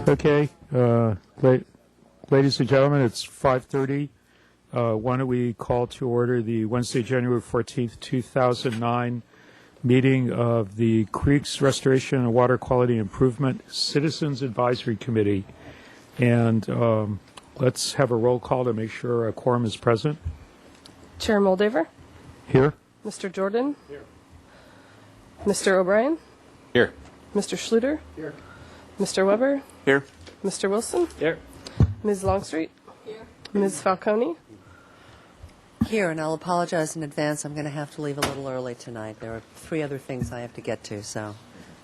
Okay, ladies and gentlemen, it's 5:30. Why don't we call to order the Wednesday, January 14th, 2009 meeting of the Creeks Restoration and Water Quality Improvement Citizens Advisory Committee. And let's have a roll call to make sure a quorum is present. Chair Moldaver. Here. Mr. Jordan. Here. Mr. O'Brien. Here. Mr. Schluter. Here. Mr. Weber. Here. Mr. Wilson. Here. Ms. Longstreet. Here. Ms. Falcone. Here, and I'll apologize in advance. I'm going to have to leave a little early tonight. There are 3 other things I have to get to, so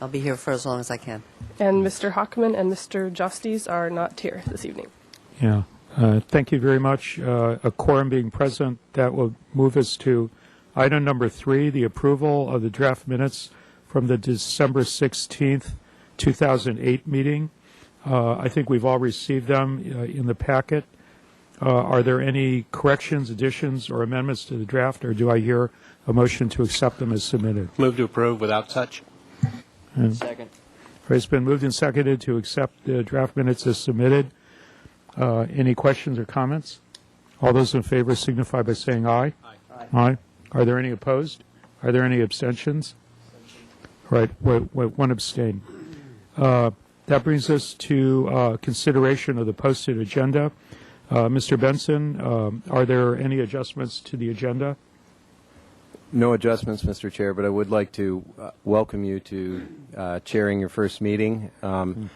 I'll be here for as long as I can. And Mr. Hockman and Mr. Justies are not here this evening. Yeah. Thank you very much. A quorum being present, that will move us to item number 3, the approval of the draft minutes from the December 16th, 2008 meeting. I think we've all received them in the packet. Are there any corrections, additions, or amendments to the draft, or do I hear a motion to accept them as submitted? Move to approve without touch. Second. It's been moved and seconded to accept the draft minutes as submitted. Any questions or comments? All those in favor signify by saying aye. Aye. Aye. Are there any opposed? Are there any abstentions? Right, one abstain. That brings us to consideration of the posted agenda. Mr. Benson, are there any adjustments to the agenda? No adjustments, Mr. Chair, but I would like to welcome you to chairing your first meeting. Daniel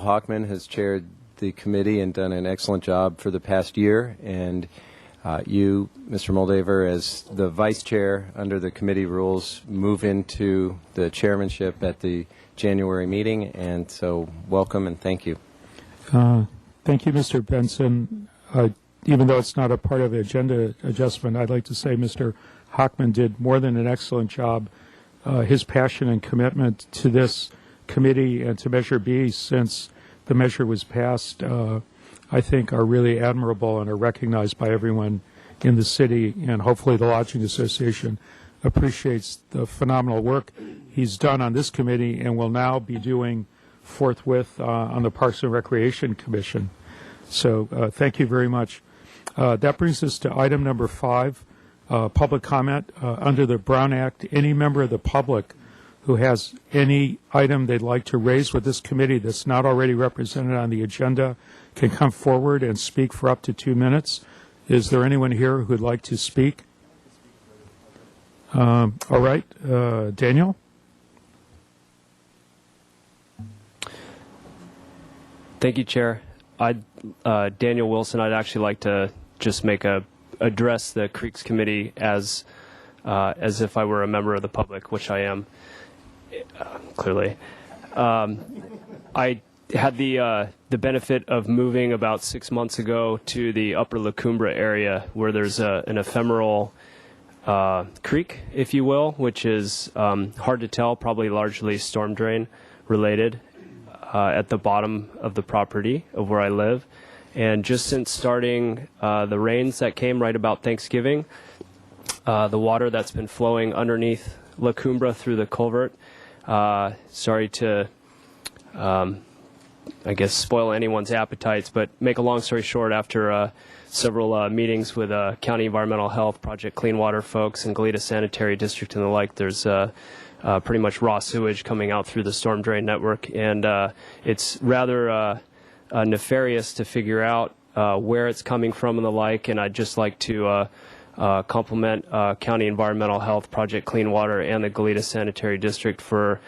Hockman has chaired the committee and done an excellent job for the past year, and you, Mr. Moldaver, as the vice chair under the committee rules, move into the chairmanship at the January meeting, and so welcome and thank you. Thank you, Mr. Benson. Even though it's not a part of the agenda adjustment, I'd like to say Mr. Hockman did more than an excellent job. His passion and commitment to this committee and to Measure B since the measure was passed, I think are really admirable and are recognized by everyone in the city, and hopefully the Lodging Association appreciates the phenomenal work he's done on this committee and will now be doing forthwith on the Parks and Recreation Commission. So thank you very much. That brings us to item number 5, public comment. Under the Brown Act, any member of the public who has any item they'd like to raise with this committee that's not already represented on the agenda can come forward and speak for up to 2 minutes. Is there anyone here who would like to speak? All right. Daniel? Thank you, Chair. Daniel Wilson, I'd actually like to just address the Creeks Committee as if I were a member of the public, which I am, clearly. I had the benefit of moving about 6 months ago to the Upper La Cumbre area, where there's an ephemeral creek, if you will, which is hard to tell, probably largely storm drain related, at the bottom of the property of where I live. And just since starting the rains that came right about Thanksgiving, the water that's been flowing underneath La Cumbre through the culvert, sorry to, I guess, spoil anyone's appetites, but make a long story short, after several meetings with County Environmental Health, Project Clean Water folks, and Goleta Sanitary District and the like, there's pretty much raw sewage coming out through the storm drain network, and it's rather nefarious to figure out where it's coming from and the like. And I'd just like to compliment County Environmental Health, Project Clean Water, and the Goleta Sanitary District for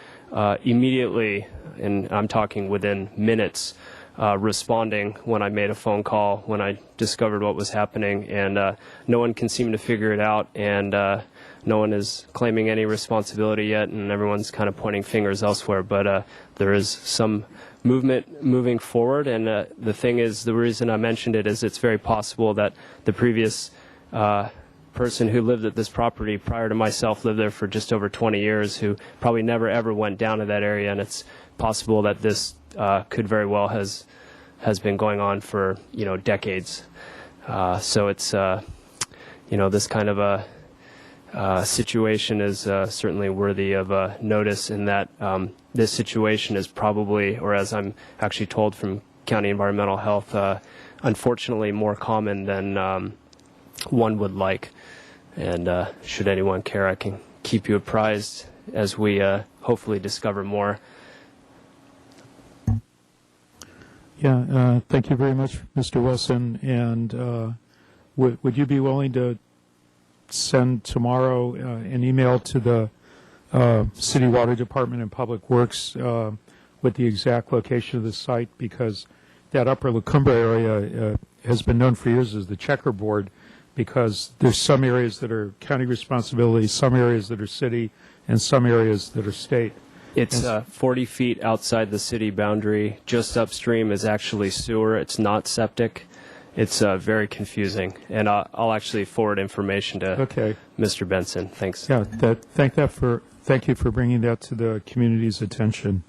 immediately, and I'm talking within minutes, responding when I made a phone call when I discovered what was happening, and no one can seem to figure it out, and no one is claiming any responsibility yet, and everyone's kind of pointing fingers elsewhere, but there is some movement moving forward. And the thing is, the reason I mentioned it is it's very possible that the previous person who lived at this property prior to myself lived there for just over 20 years, who probably never ever went down to that area, and it's possible that this could very well has been going on for decades. So it's this kind of a situation is certainly worthy of notice in that this situation is probably, or as I'm actually told from County Environmental Health, unfortunately more common than one would like. And should anyone care, I can keep you apprised as we hopefully discover more. Yeah, thank you very much, Mr. Wilson. And would you be willing to send tomorrow an email to the City Water Department and Public Works with the exact location of the site? Because that upper La Cumbre area has been known for years as the checkerboard, because there's some areas that are county responsibility, some areas that are city, and some areas that are state. It's 40 feet outside the city boundary. Just upstream is actually sewer. It's not septic. It's very confusing, and I'll actually forward information to Mr. Benson. Thanks. Yeah, thank you for bringing that to the community's attention.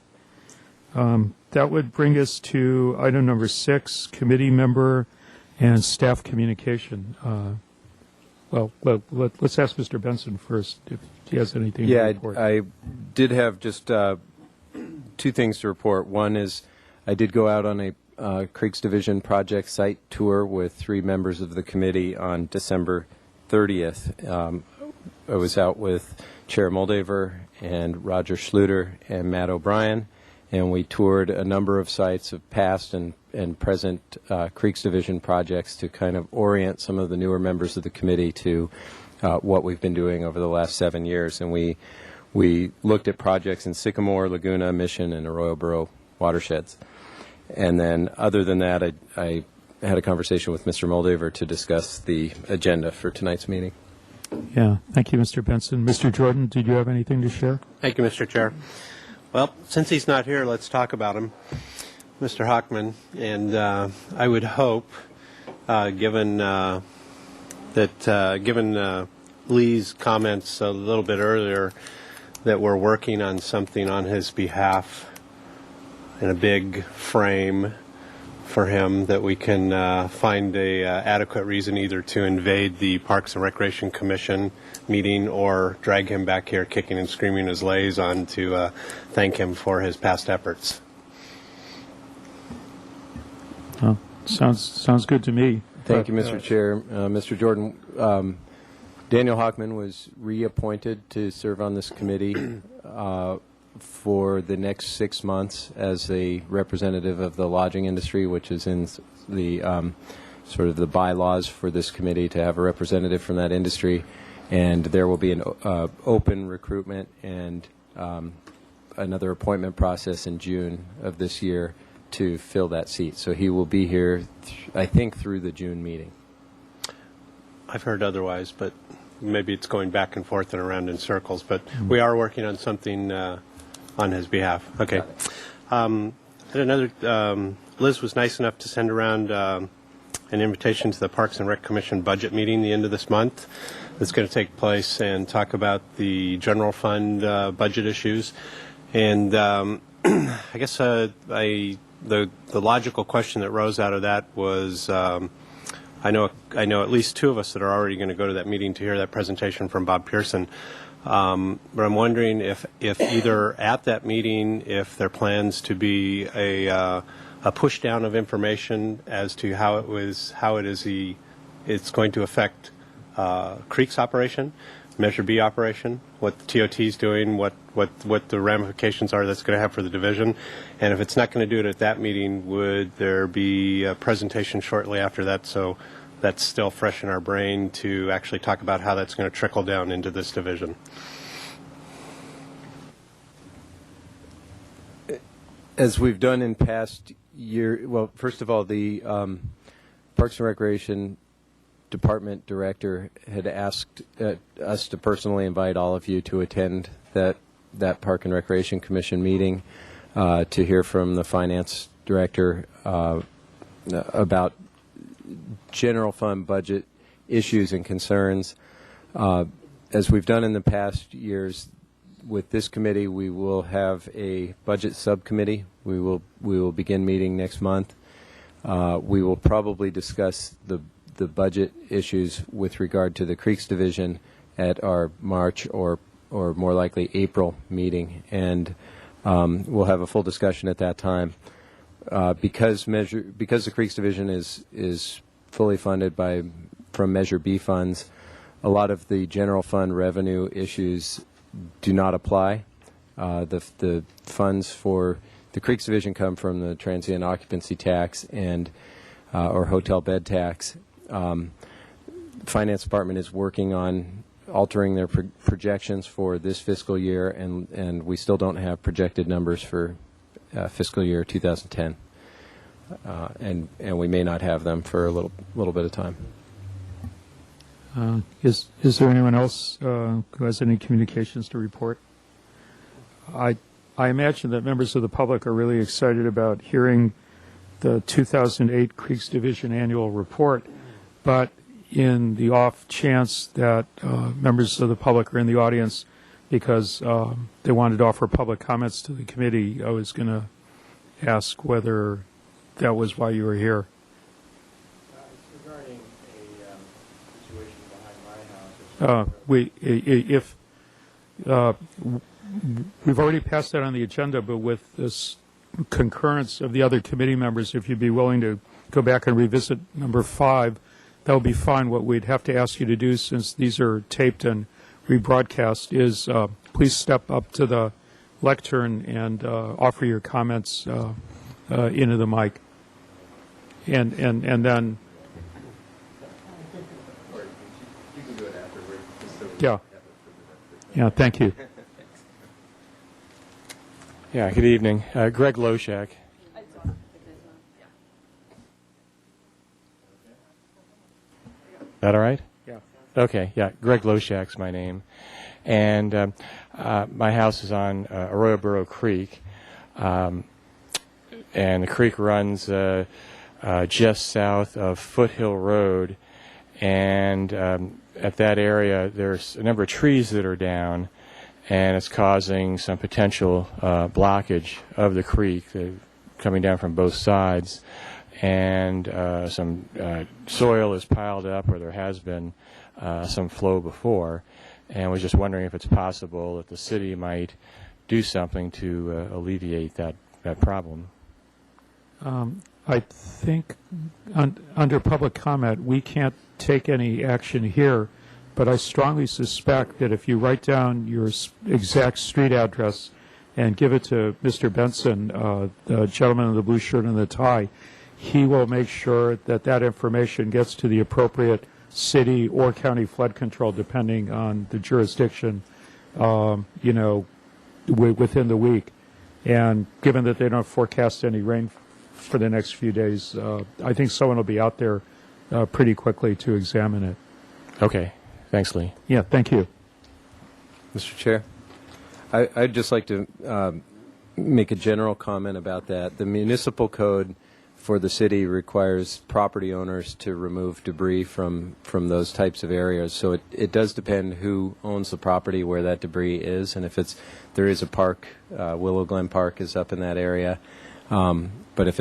That would bring us to item number 6, committee member and staff communication. Let's ask Mr. Benson first if he has anything to report. I did have just 2 things to report. One is I did go out on a Creeks Division project site tour with 3 members of the committee on December 30th. I was out with Chair Moldaver and Roger Schluter and Matt O'Brien, and we toured a number of sites of past and present Creeks Division projects to kind of orient some of the newer members of the committee to what we've been doing over the last 7 years. And we looked at projects in Sycamore, Laguna, Mission, and Arroyo Burro watersheds. And then other than that, I had a conversation with Mr. Moldaver to discuss the agenda for tonight's meeting. Yeah, thank you, Mr. Benson. Mr. Jordan, did you have anything to share? Thank you, Mr. Chair. Well, since he's not here, let's talk about him, Mr. Hockman. And I would hope, given Lee's comments a little bit earlier, that we're working on something on his behalf in a big frame for him, that we can find a adequate reason either to invade the Parks and Recreation Commission meeting or drag him back here kicking and screaming his liaison to thank him for his past efforts. Oh, sounds good to me. Thank you, Mr. Chair. Mr. Jordan, Daniel Hockman was reappointed to serve on this committee for the next 6 months as a representative of the lodging industry, which is in the sort of the bylaws for this committee to have a representative from that industry. And there will be an open recruitment and another appointment process in June of this year to fill that seat. So he will be here, I think, through the June meeting. I've heard otherwise, but maybe it's going back and forth and around in circles. But we are working on something on his behalf. Okay. And another, Liz was nice enough to send around an invitation to the Parks and Rec Commission budget meeting the end of this month. That's going to take place and talk about the general fund budget issues. And I guess the logical question that rose out of that was, I know at least 2 of us that are already going to go to that meeting to hear that presentation from Bob Pearson. But I'm wondering if either at that meeting, if there are plans to be a push down of information as to how it's going to affect Creek's operation, Measure B operation, what the TOT is doing, what the ramifications are that's going to have for the division. And if it's not going to do it at that meeting, would there be a presentation shortly after that? So that's still fresh in our brain to actually talk about how that's going to trickle down into this division. As we've done in past year, well, first of all, the Parks and Recreation Department Director had asked us to personally invite all of you to attend that Park and Recreation Commission meeting to hear from the Finance Director about general fund budget issues and concerns. As we've done in the past years, with this committee, we will have a budget subcommittee. We will begin meeting next month. We will probably discuss the budget issues with regard to the Creeks Division at our March or more likely April meeting, and we'll have a full discussion at that time. Because the Creeks Division is fully funded from Measure B funds, a lot of the general fund revenue issues do not apply. The funds for the Creeks Division come from the transient occupancy tax and or hotel bed tax. Finance Department is working on altering their projections for this fiscal year, and we still don't have projected numbers for fiscal year 2010, and we may not have them for a little bit of time. Is there anyone else who has any communications to report? I imagine that members of the public are really excited about hearing the 2008 Creeks Division annual report, but in the off chance that members of the public are in the audience because they wanted to offer public comments to the committee, I was going to ask whether that was why you were here. It's regarding a situation behind my house. We've already passed that on the agenda, but with this concurrence of the other committee members, if you'd be willing to go back and revisit number 5, that would be fine. What we'd have to ask you to do, since these are taped and rebroadcast, is please step up to the lectern and offer your comments into the mic. And then... You can do it afterward. Yeah, thank you. Yeah, good evening. Greg Loshak. That all right? Yeah. Okay, yeah. Greg Loshak's my name. And my house is on Arroyo Burro Creek. And the creek runs just south of Foothill Road. And at that area, there's a number of trees that are down, and it's causing some potential blockage of the creek coming down from both sides. And some soil is piled up, or there has been some flow before, and was just wondering if it's possible that the city might do something to alleviate that problem. I think under public comment, we can't take any action here, but I strongly suspect that if you write down your exact street address and give it to Mr. Benson, the gentleman in the blue shirt and the tie, he will make sure that that information gets to the appropriate city or county flood control, depending on the jurisdiction, within the week. And given that they don't forecast any rain for the next few days, I think someone will be out there pretty quickly to examine it. Okay. Thanks, Lee. Yeah, thank you. Mr. Chair, I'd just like to make a general comment about that. The municipal code for the city requires property owners to remove debris from those types of areas. So it does depend who owns the property where that debris is, and if there is a park, Willow Glen Park is up in that area. But if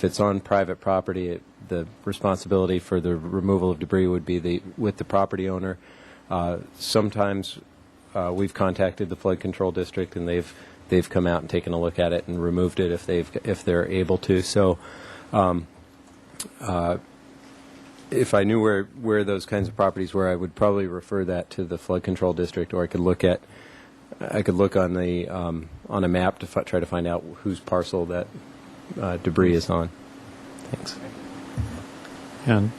it's on private property, the responsibility for the removal of debris would be with the property owner. Sometimes we've contacted the flood control district, and they've come out and taken a look at it and removed it if they're able to. So if I knew where those kinds of properties were, I would probably refer that to the flood control district, or I could look on a map to try to find out whose parcel that debris is on. Thanks. And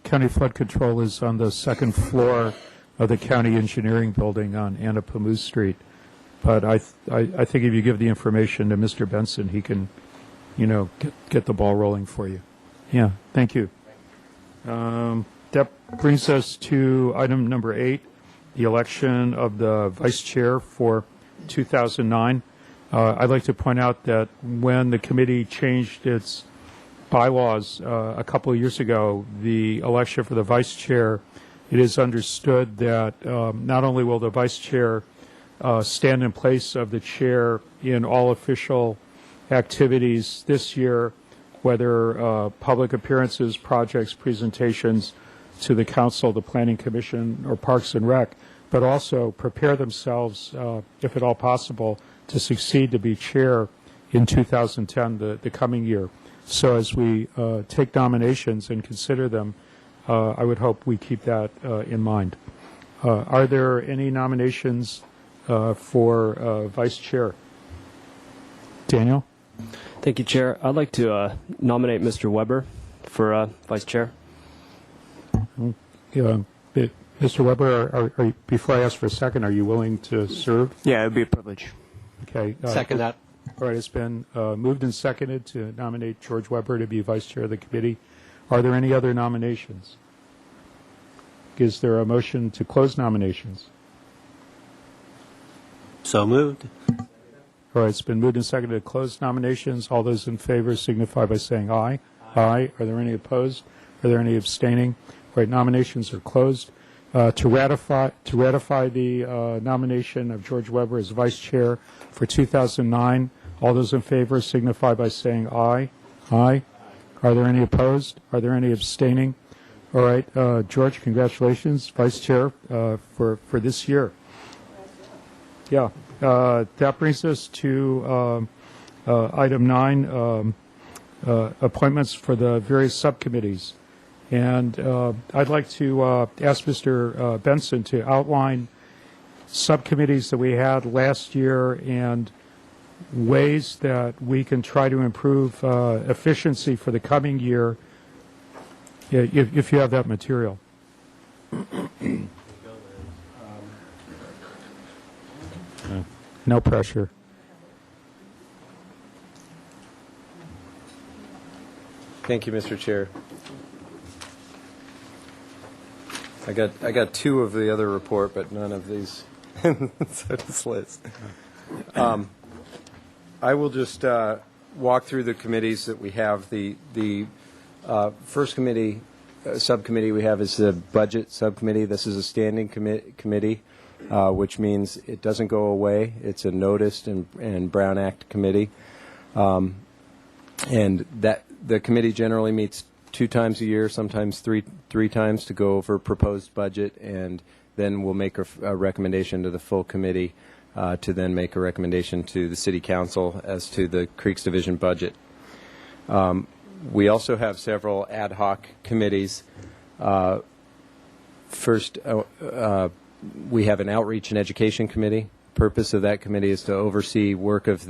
county flood control is on the second floor of the county engineering building on Anapamu Street. But I think if you give the information to Mr. Benson, he can, get the ball rolling for you. Yeah, thank you. That brings us to item number 8, the election of the vice chair for 2009. I'd like to point out that when the committee changed its bylaws a couple of years ago, the election for the vice chair, it is understood that not only will the vice chair stand in place of the chair in all official activities this year, whether public appearances, projects, presentations, to the council, the planning commission, or Parks and Rec, but also prepare themselves, if at all possible, to succeed to be chair in 2010, the coming year. So as we take nominations and consider them, I would hope we keep that in mind. Are there any nominations for vice chair? Daniel? Thank you, Chair. I'd like to nominate Mr. Weber for vice chair. Mr. Weber, are you, before I ask for a second, are you willing to serve? Yeah, it would be a privilege. Okay. Second that. All right, it's been moved and seconded to nominate George Weber to be vice chair of the committee. Are there any other nominations? Is there a motion to close nominations? So moved. All right, it's been moved and seconded to close nominations. All those in favor signify by saying aye. Aye. Are there any opposed? Are there any abstaining? All right, nominations are closed. To ratify the nomination of George Weber as vice chair for 2009, all those in favor signify by saying aye. Aye. Are there any opposed? Are there any abstaining? All right, George, congratulations, vice chair for this year. Yeah, that brings us to item 9, appointments for the various subcommittees. And I'd like to ask Mr. Benson to outline subcommittees that we had last year and ways that we can try to improve efficiency for the coming year, if you have that material. No pressure. Thank you, Mr. Chair. I got two of the other report, but none of these. So this list. I will just walk through the committees that we have. The first committee, subcommittee we have is the budget subcommittee. This is a standing committee, which means it doesn't go away. It's a noticed and Brown Act committee, and that the committee generally meets 2 times a year, sometimes three times, to go over proposed budget, and then we'll make a recommendation to the full committee to then make a recommendation to the City Council as to the Creeks Division budget. We also have several ad hoc committees. First, we have an Outreach and Education Committee. Purpose of that committee is to oversee work of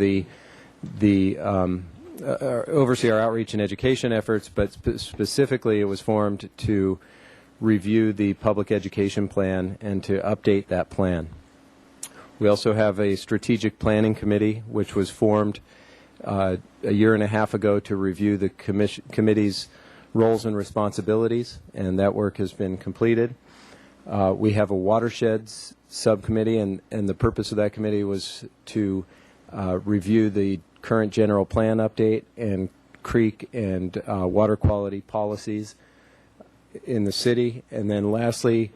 oversee our outreach and education efforts, but specifically it was formed to review the public education plan and to update that plan. We also have a strategic planning committee, which was formed a year and a half ago to review the committee's roles and responsibilities, and that work has been completed. We have a watersheds subcommittee, and the purpose of that committee was to review the current general plan update and creek and water quality policies in the city. And then lastly,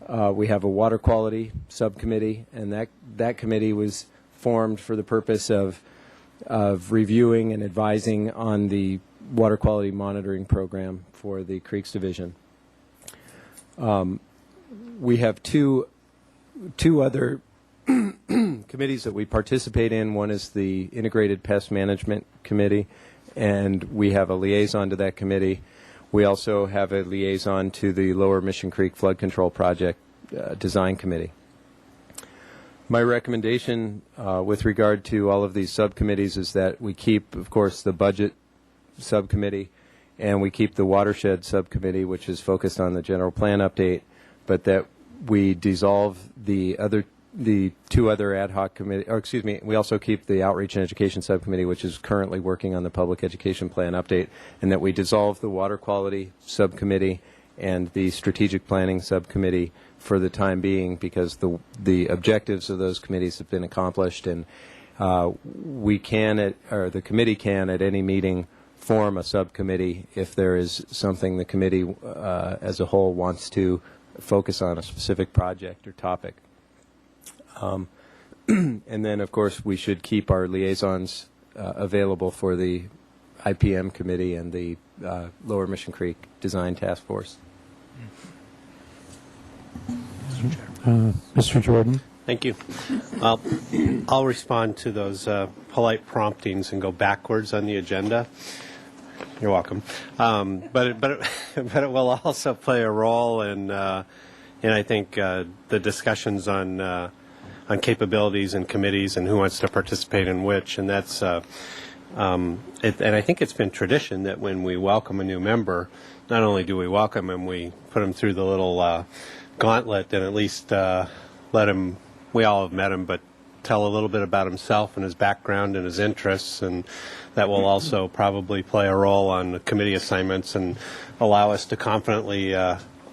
we have a water quality subcommittee, and that committee was formed for the purpose of reviewing and advising on the water quality monitoring program for the Creeks Division. We have two other committees that we participate in. One is the Integrated Pest Management Committee, and we have a liaison to that committee. We also have a liaison to the Lower Mission Creek Flood Control Project Design Committee. My recommendation with regard to all of these subcommittees is that we keep, of course, the Budget Subcommittee, and we keep the Watershed Subcommittee, which is focused on the general plan update, but that we dissolve the 2 other ad hoc committee, or excuse me, we also keep the Outreach and Education Subcommittee, which is currently working on the Public Education Plan update, and that we dissolve the Water Quality Subcommittee and the Strategic Planning Subcommittee for the time being, because the objectives of those committees have been accomplished, and we can, or the committee can, at any meeting, form a subcommittee if there is something the committee as a whole wants to focus on, a specific project or topic. And then, of course, we should keep our liaisons available for the IPM committee and the Lower Mission Creek Design Task Force. Mr. Chair. Mr. Jordan? Thank you. I'll respond to those polite promptings and go backwards on the agenda. You're welcome. But it will also play a role in I think the discussions on capabilities and committees and who wants to participate in which, and that's and I think it's been tradition that when we welcome a new member, not only do we welcome him, we put him through the little gauntlet and at least let him. We all have met him, but tell a little bit about himself and his background and his interests, and that will also probably play a role on the committee assignments and allow us to confidently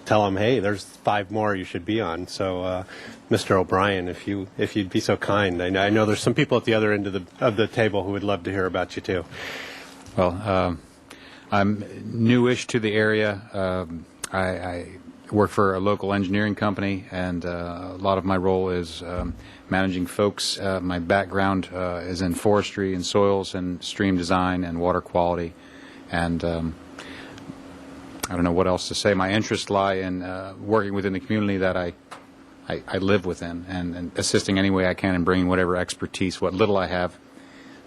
tell him, hey, there's 5 more you should be on. So, Mr. O'Brien, if you'd be so kind, I know there's some people at the other end of the table who would love to hear about you too. Well, I'm newish to the area. I work for a local engineering company, and a lot of my role is managing folks. My background is in forestry and soils and stream design and water quality, and I don't know what else to say. My interests lie in working within the community that I live within, and assisting any way I can in bringing whatever expertise, what little I have,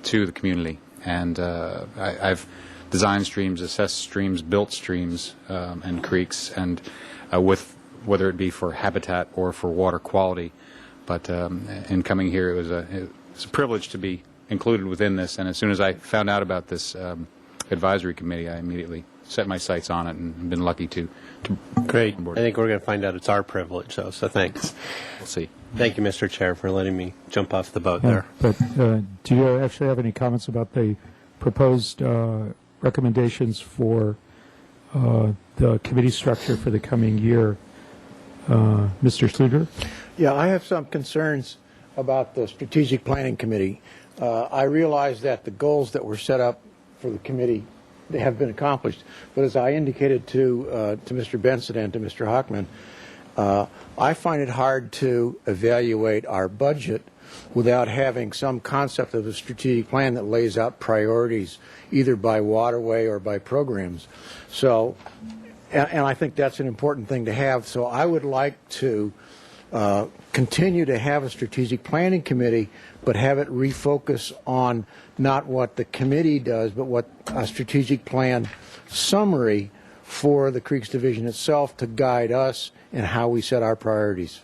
to the community. And I've designed streams, assessed streams, built streams and creeks, and with whether it be for habitat or for water quality. But in coming here, it was a privilege to be included within this. And as soon as I found out about this advisory committee, I immediately set my sights on it and been lucky to Great. I think we're going to find out it's our privilege, so thanks. We'll see. Thank you, Mr. Chair, for letting me jump off the boat there. But do you actually have any comments about the proposed recommendations for the committee structure for the coming year? Mr. Sluder? Yeah, I have some concerns about the Strategic Planning Committee. I realize that the goals that were set up for the committee, they have been accomplished. But as I indicated to Mr. Benson and to Mr. Hockman, I find it hard to evaluate our budget without having some concept of a strategic plan that lays out priorities, either by waterway or by programs. So, and I think that's an important thing to have. So I would like to continue to have a strategic planning committee, but have it refocus on not what the committee does, but what a strategic plan summary for the Creeks Division itself to guide us in how we set our priorities.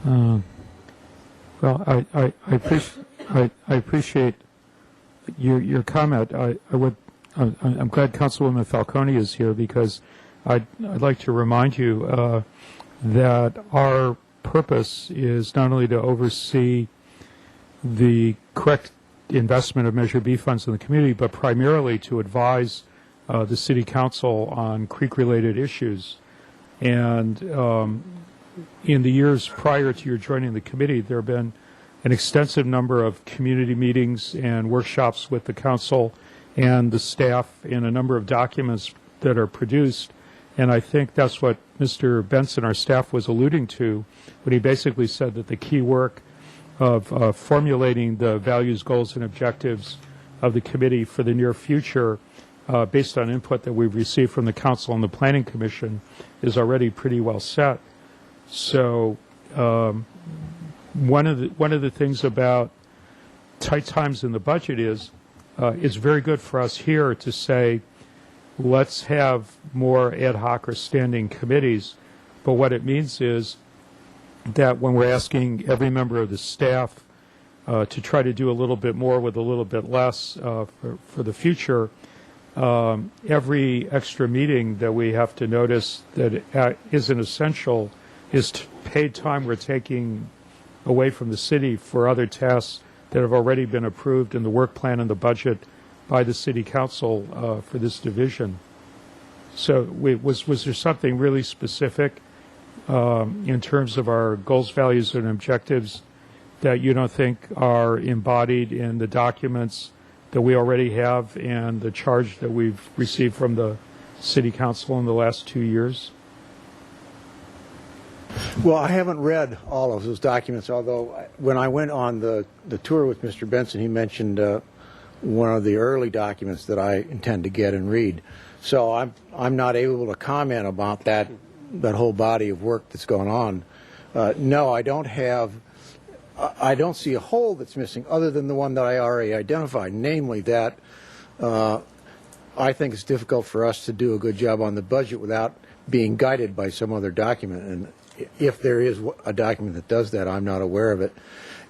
Well, I appreciate your comment. I'm glad Councilwoman Falcone is here, because I'd like to remind you that our purpose is not only to oversee the correct investment of Measure B funds in the community, but primarily to advise the City Council on creek-related issues. And in the years prior to your joining the committee, there have been an extensive number of community meetings and workshops with the council and the staff, and a number of documents that are produced. And I think that's what Mr. Benson, our staff, was alluding to when he basically said that the key work of formulating the values, goals, and objectives of the committee for the near future, based on input that we've received from the council and the planning commission, is already pretty well set. So one of the things about tight times in the budget is it's very good for us here to say, let's have more ad hoc or standing committees. But what it means is that when we're asking every member of the staff to try to do a little bit more with a little bit less for the future, every extra meeting that we have to notice that isn't essential is paid time we're taking away from the city for other tasks that have already been approved in the work plan and the budget by the City Council for this division. So was there something really specific in terms of our goals, values, and objectives that you don't think are embodied in the documents that we already have and the charge that we've received from the City Council in the last 2 years? Well, I haven't read all of those documents, although when I went on the tour with Mr. Benson, he mentioned one of the early documents that I intend to get and read. So I'm not able to comment about that whole body of work that's going on. No, I don't see a hole that's missing other than the one that I already identified, namely that I think it's difficult for us to do a good job on the budget without being guided by some other document. And if there is a document that does that, I'm not aware of it.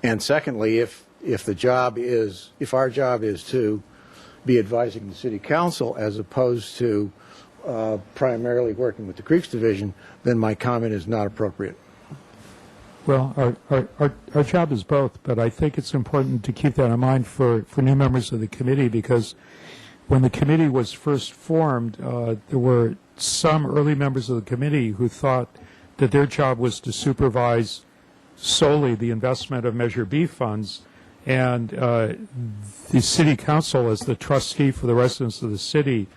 And secondly, if our job is to be advising the city council as opposed to primarily working with the Creeks Division, then my comment is not appropriate. Well, our job is both, but I think it's important to keep that in mind for new members of the committee, because when the committee was first formed, there were some early members of the committee who thought that their job was to supervise solely the investment of Measure B funds, and the city council, as the trustee for the residents of the city,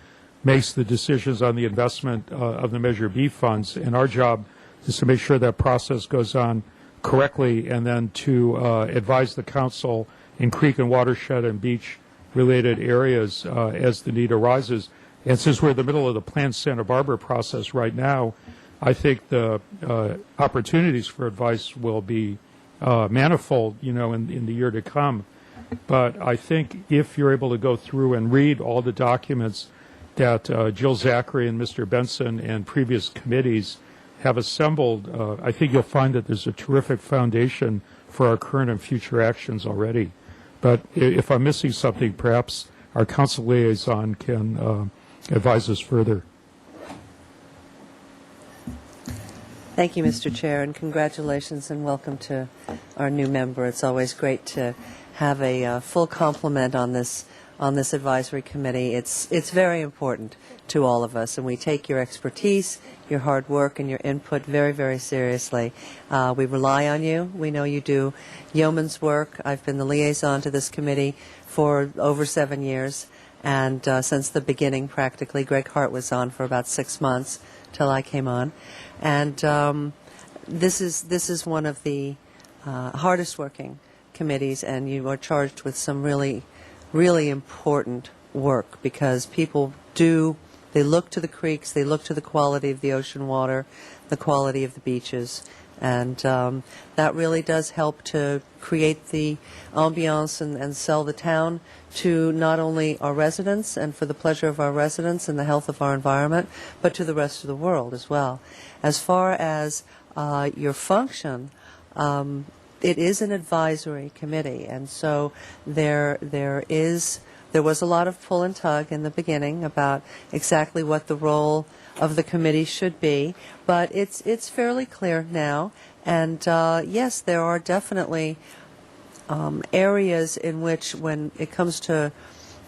makes the decisions on the investment of the Measure B funds, and our job is to make sure that process goes on correctly, and then to advise the council in creek and watershed and beach related areas as the need arises. And since we're in the middle of the Plan Santa Barbara process right now, I think the opportunities for advice will be manifold, in the year to come. But I think if you're able to go through and read all the documents that Jill Zachary and Mr. Benson and previous committees have assembled, I think you'll find that there's a terrific foundation for our current and future actions already. But if I'm missing something, perhaps our council liaison can advise us further. Thank you, Mr. Chair, and congratulations and welcome to our new member. It's always great to have a full complement on this advisory committee. It's very important to all of us, and we take your expertise, your hard work, and your input very, very seriously. We rely on you. We know you do yeoman's work. I've been the liaison to this committee for over 7 years, and since the beginning, practically. Greg Hart was on for about 6 months till I came on, and this is one of the hardest working committees, and you are charged with some really important work, because people they look to the creeks, they look to the quality of the ocean water, the quality of the beaches, and that really does help to create the ambiance and sell the town to not only our residents and for the pleasure of our residents and the health of our environment, but to the rest of the world as well. As far as your function, it is an advisory committee, and so there was a lot of pull and tug in the beginning about exactly what the role of the committee should be, but it's fairly clear now. And yes, there are definitely areas in which, when it comes to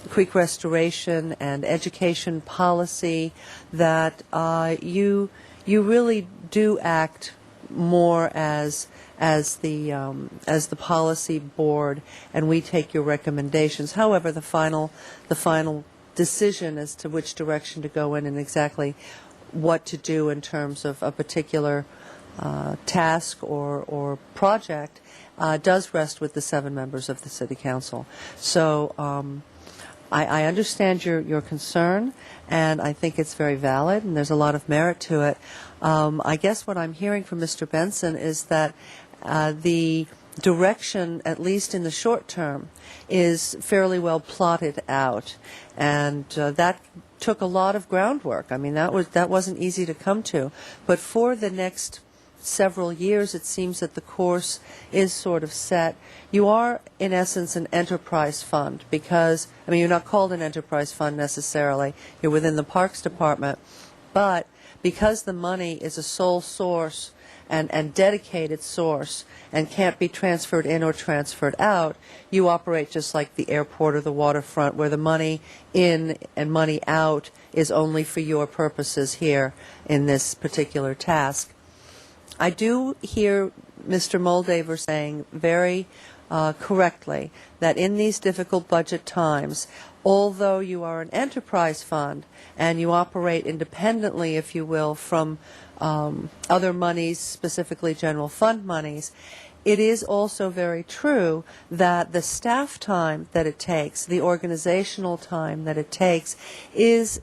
creek restoration and education policy, that you really do act more as the policy board, and we take your recommendations. However, the final decision as to which direction to go in and exactly what to do in terms of a particular task or project does rest with the 7 members of the City Council. So I understand your concern, and I think it's very valid, and there's a lot of merit to it. I guess what I'm hearing from Mr. Benson is that the direction, at least in the short term, is fairly well plotted out, and that took a lot of groundwork. I mean, that wasn't easy to come to, but for the next several years, it seems that the course is sort of set. You are, in essence, an enterprise fund, because, I mean, you're not called an enterprise fund necessarily. You're within the Parks Department, but because the money is a sole source and dedicated source and can't be transferred in or transferred out, you operate just like the airport or the waterfront, where the money in and money out is only for your purposes here in this particular task. I do hear Mr. Moldaver saying very correctly that in these difficult budget times, although you are an enterprise fund and you operate independently, if you will, from other monies, specifically general fund monies, it is also very true that the staff time that it takes, the organizational time that it takes, is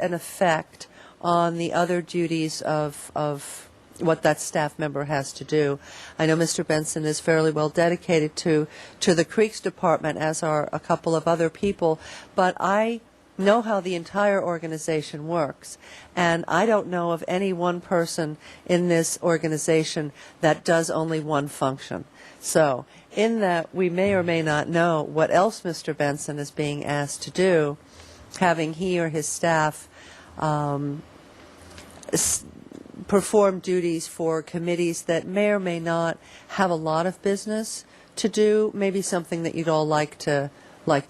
an effect on the other duties of what that staff member has to do. I know Mr. Benson is fairly well dedicated to the Creeks Department, as are a couple of other people, but I know how the entire organization works, and I don't know of any one person in this organization that does only one function. So, in that we may or may not know what else Mr. Benson is being asked to do, having he or his staff perform duties for committees that may or may not have a lot of business to do, maybe something that you'd all like to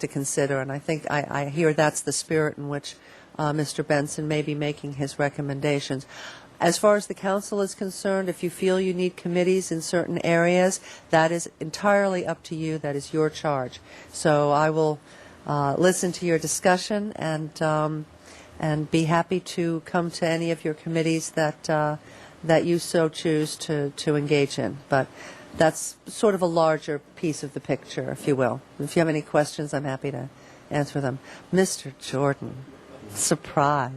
consider. And I think I hear that's the spirit in which Mr. Benson may be making his recommendations. As far as the council is concerned, if you feel you need committees in certain areas, that is entirely up to you. That is your charge. So I will listen to your discussion and be happy to come to any of your committees that you so choose to engage in. But that's sort of a larger piece of the picture, if you will. If you have any questions, I'm happy to answer them. Mr. Jordan, surprise.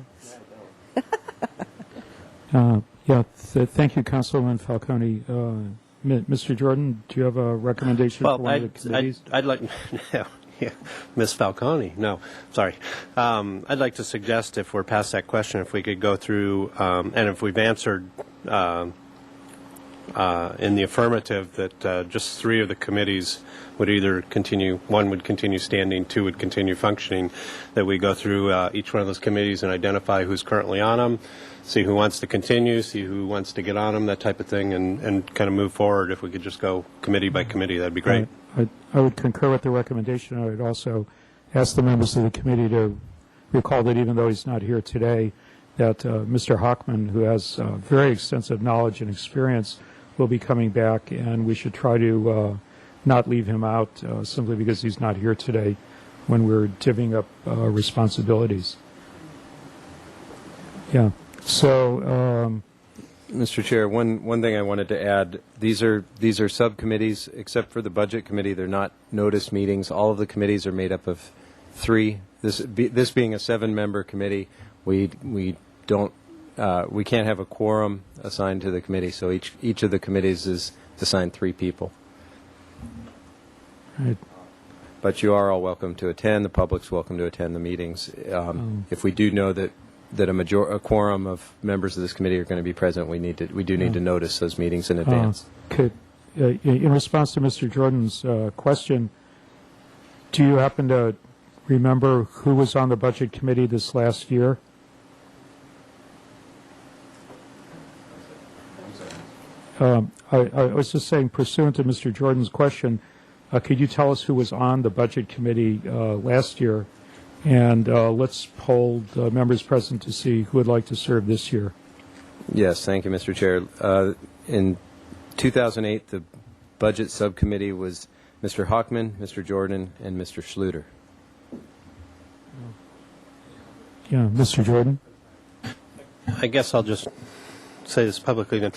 Thank you, Councilman Falcone. Mr. Jordan, do you have a recommendation for one of the committees? I'd like, yeah, Ms. Falcone. No, sorry. I'd like to suggest, if we're past that question, if we could go through, and if we've answered in the affirmative, that just 3 of the committees would either continue, 1 would continue standing, 2 would continue functioning, that we go through each one of those committees and identify who's currently on them, see who wants to continue, see who wants to get on them, that type of thing, and kind of move forward. If we could just go committee by committee, that'd be great. I would concur with the recommendation. I would also ask the members of the committee to recall that even though he's not here today, that Mr. Hockman, who has very extensive knowledge and experience, will be coming back, and we should try to not leave him out simply because he's not here today when we're divvying up responsibilities. Yeah. So, Mr. Chair, one thing I wanted to add, these are subcommittees, except for the Budget Committee. They're not noticed meetings. All of the committees are made up of 3. This being a 7-member committee, we can't have a quorum assigned to the committee, so each of the committees is assigned 3 people. right. But you are all welcome to attend. The public's welcome to attend the meetings. If we do know that a quorum of members of this committee are going to be present, we do need to notice those meetings in advance. In response to Mr. Jordan's question, do you happen to remember who was on the Budget Committee this last year? I was just saying, pursuant to Mr. Jordan's question, could you tell us who was on the Budget Committee last year? And let's poll the members present to see who would like to serve this year. Yes, thank you, Mr. Chair. In 2008, the Budget Subcommittee was Mr. Hockman, Mr. Jordan, and Mr. Schluter. Yeah, Mr. Jordan? I guess I'll just say this publicly then.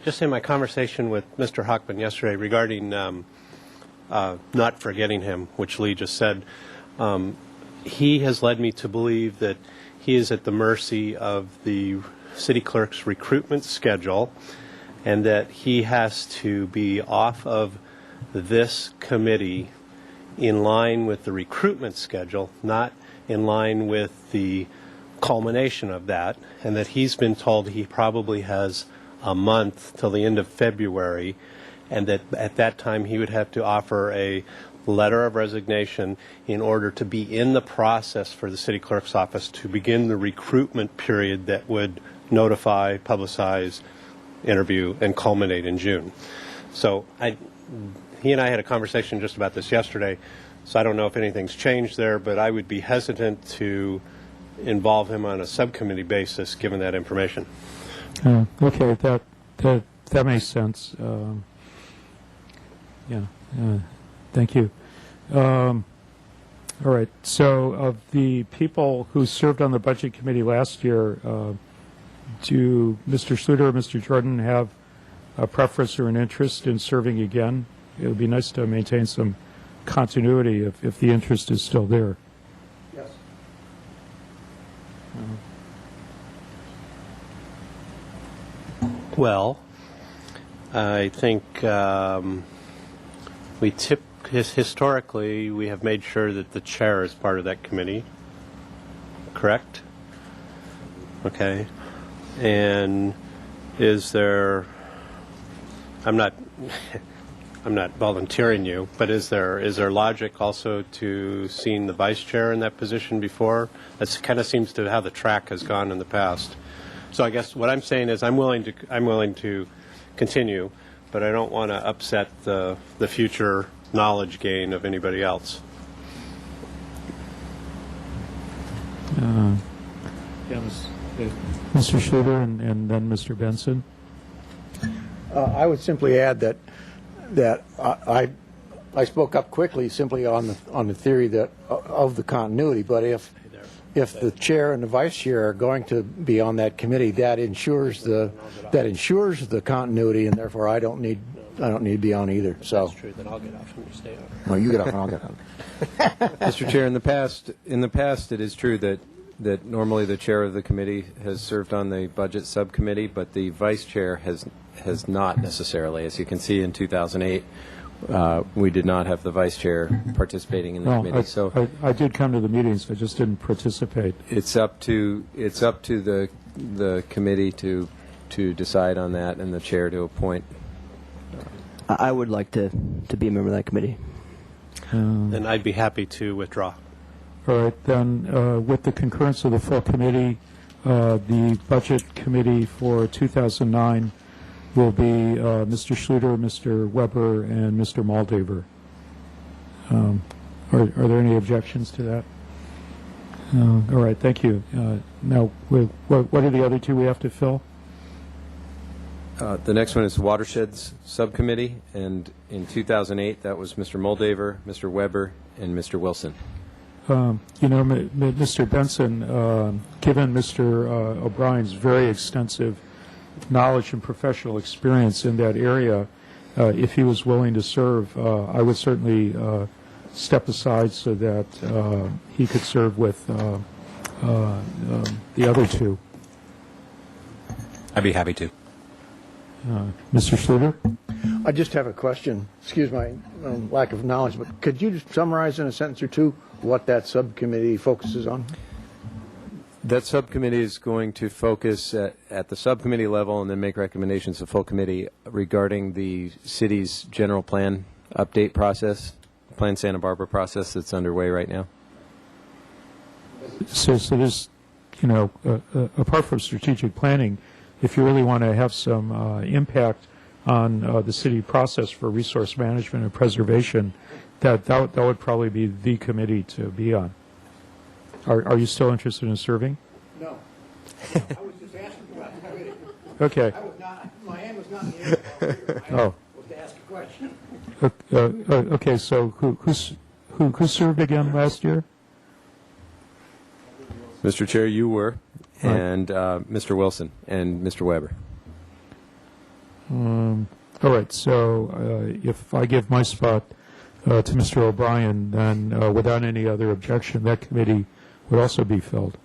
Just in my conversation with Mr. Hockman yesterday regarding not forgetting him, which Lee just said, he has led me to believe that he is at the mercy of the city clerk's recruitment schedule, and that he has to be off of this committee in line with the recruitment schedule, not in line with the culmination of that, and that he's been told he probably has a month till the end of February, and that at that time he would have to offer a letter of resignation in order to be in the process for the city clerk's office to begin the recruitment period that would notify, publicize, interview, and culminate in June. So he and I had a conversation just about this yesterday, so I don't know if anything's changed there, but I would be hesitant to involve him on a subcommittee basis given that information. Okay, that makes sense. Thank you. All right. So, of the people who served on the Budget Committee last year, do Mr. Schluter or Mr. Jordan have a preference or an interest in serving again? It would be nice to maintain some continuity if the interest is still there. Yes. Well, I think historically we have made sure that the chair is part of that committee. Correct? Okay. And is there? I'm not volunteering you, but is there logic also to seeing the vice chair in that position before? That kind of seems to how the track has gone in the past. So I guess what I'm saying is I'm willing to continue, but I don't want to upset the future knowledge gain of anybody else. Mr. Schluter and then Mr. Benson. I would simply add that I spoke up quickly simply on the theory that of the continuity. But if the chair and the vice chair are going to be on that committee, that ensures the continuity, and therefore I don't need to be on either. So That's true. Then I'll get off and you stay on. well, you get off and I'll get on. Mr. Chair, in the past, it is true that normally the chair of the committee has served on the budget subcommittee, but the vice chair has not necessarily. As you can see, in 2008, we did not have the vice chair participating in the committee. So I did come to the meetings. I just didn't participate. it's up to the committee to decide on that, and the chair to appoint. I would like to be a member of that committee. Then I'd be happy to withdraw. All right, then, with the concurrence of the full committee, the Budget Committee for 2009 will be Mr. Schluter, Mr. Weber, and Mr. Moldaver. Are there any objections to that? All right, thank you. Now, what are the other two we have to fill? The next one is Watersheds Subcommittee, and in 2008, that was Mr. Moldaver, Mr. Weber, and Mr. Wilson. Mr. Benson, given Mr. O'Brien's very extensive knowledge and professional experience in that area, if he was willing to serve, I would certainly step aside so that he could serve with the other two. I'd be happy to. Mr. Schluter? I just have a question. Excuse my lack of knowledge, but could you just summarize in a sentence or two what that subcommittee focuses on? That subcommittee is going to focus at the subcommittee level and then make recommendations to full committee regarding the city's general plan update process, Plan Santa Barbara process that's underway right now. So this, apart from strategic planning, if you really want to have some impact on the city process for resource management and preservation, that would probably be the committee to be on. Are you still interested in serving? No. I was just asking about the committee. Okay. My hand was not in the air. Oh. Was to ask a question. Okay. So who served again last year? Mr. Chair, you were, and Mr. Wilson and Mr. Weber. All right. So if I give my spot to Mr. O'Brien, then without any other objection, that committee would also be filled.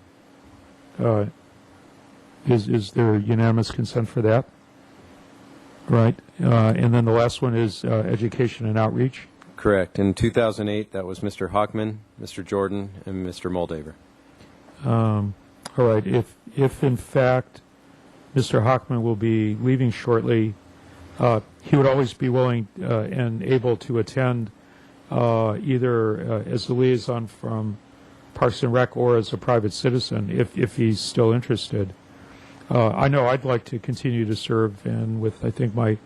Is there unanimous consent for that? Right. And then the last one is education and outreach. Correct. In 2008, that was Mr. Hockman, Mr. Jordan, and Mr. Moldaver. All right. If in fact Mr. Hockman will be leaving shortly, he would always be willing and able to attend either as a liaison from Parks and Rec or as a private citizen if he's still interested. I know I'd like to continue to serve, and with, I think, my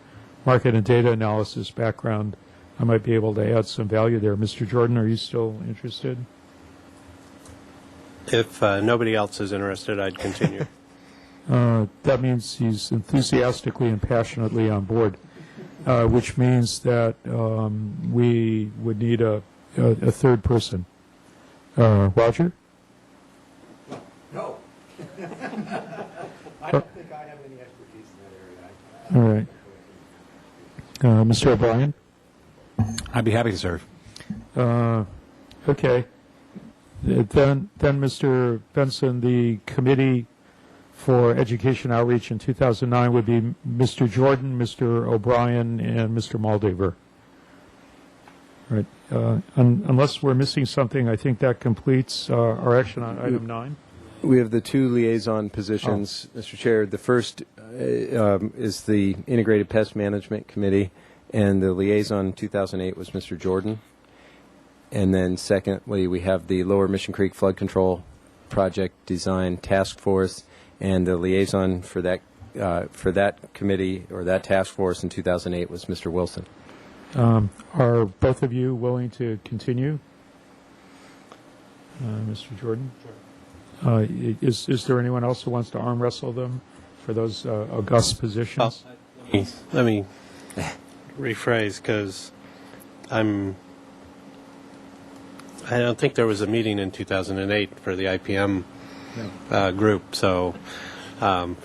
market and data analysis background, I might be able to add some value there. Mr. Jordan, are you still interested? If nobody else is interested, I'd continue. That means he's enthusiastically and passionately on board, which means that we would need a third person. Roger? No. I don't think I have any expertise in that area. All right. Mr. O'Brien? I'd be happy to serve. Okay. Then, Mr. Benson, the committee for education outreach in 2009 would be Mr. Jordan, Mr. O'Brien, and Mr. Moldaver. Right. Unless we're missing something, I think that completes our action on item 9. We have the two liaison positions, Mr. Chair. The first is the Integrated Pest Management Committee, and the liaison in 2008 was Mr. Jordan. And then secondly, we have the Lower Mission Creek Flood Control Project Design Task Force, and the liaison for that committee or that task force in 2008 was Mr. Wilson. Are both of you willing to continue? Mr. Jordan? Is there anyone else who wants to arm wrestle them for those august positions? Let me rephrase, because I don't think there was a meeting in 2008 for the IPM group, so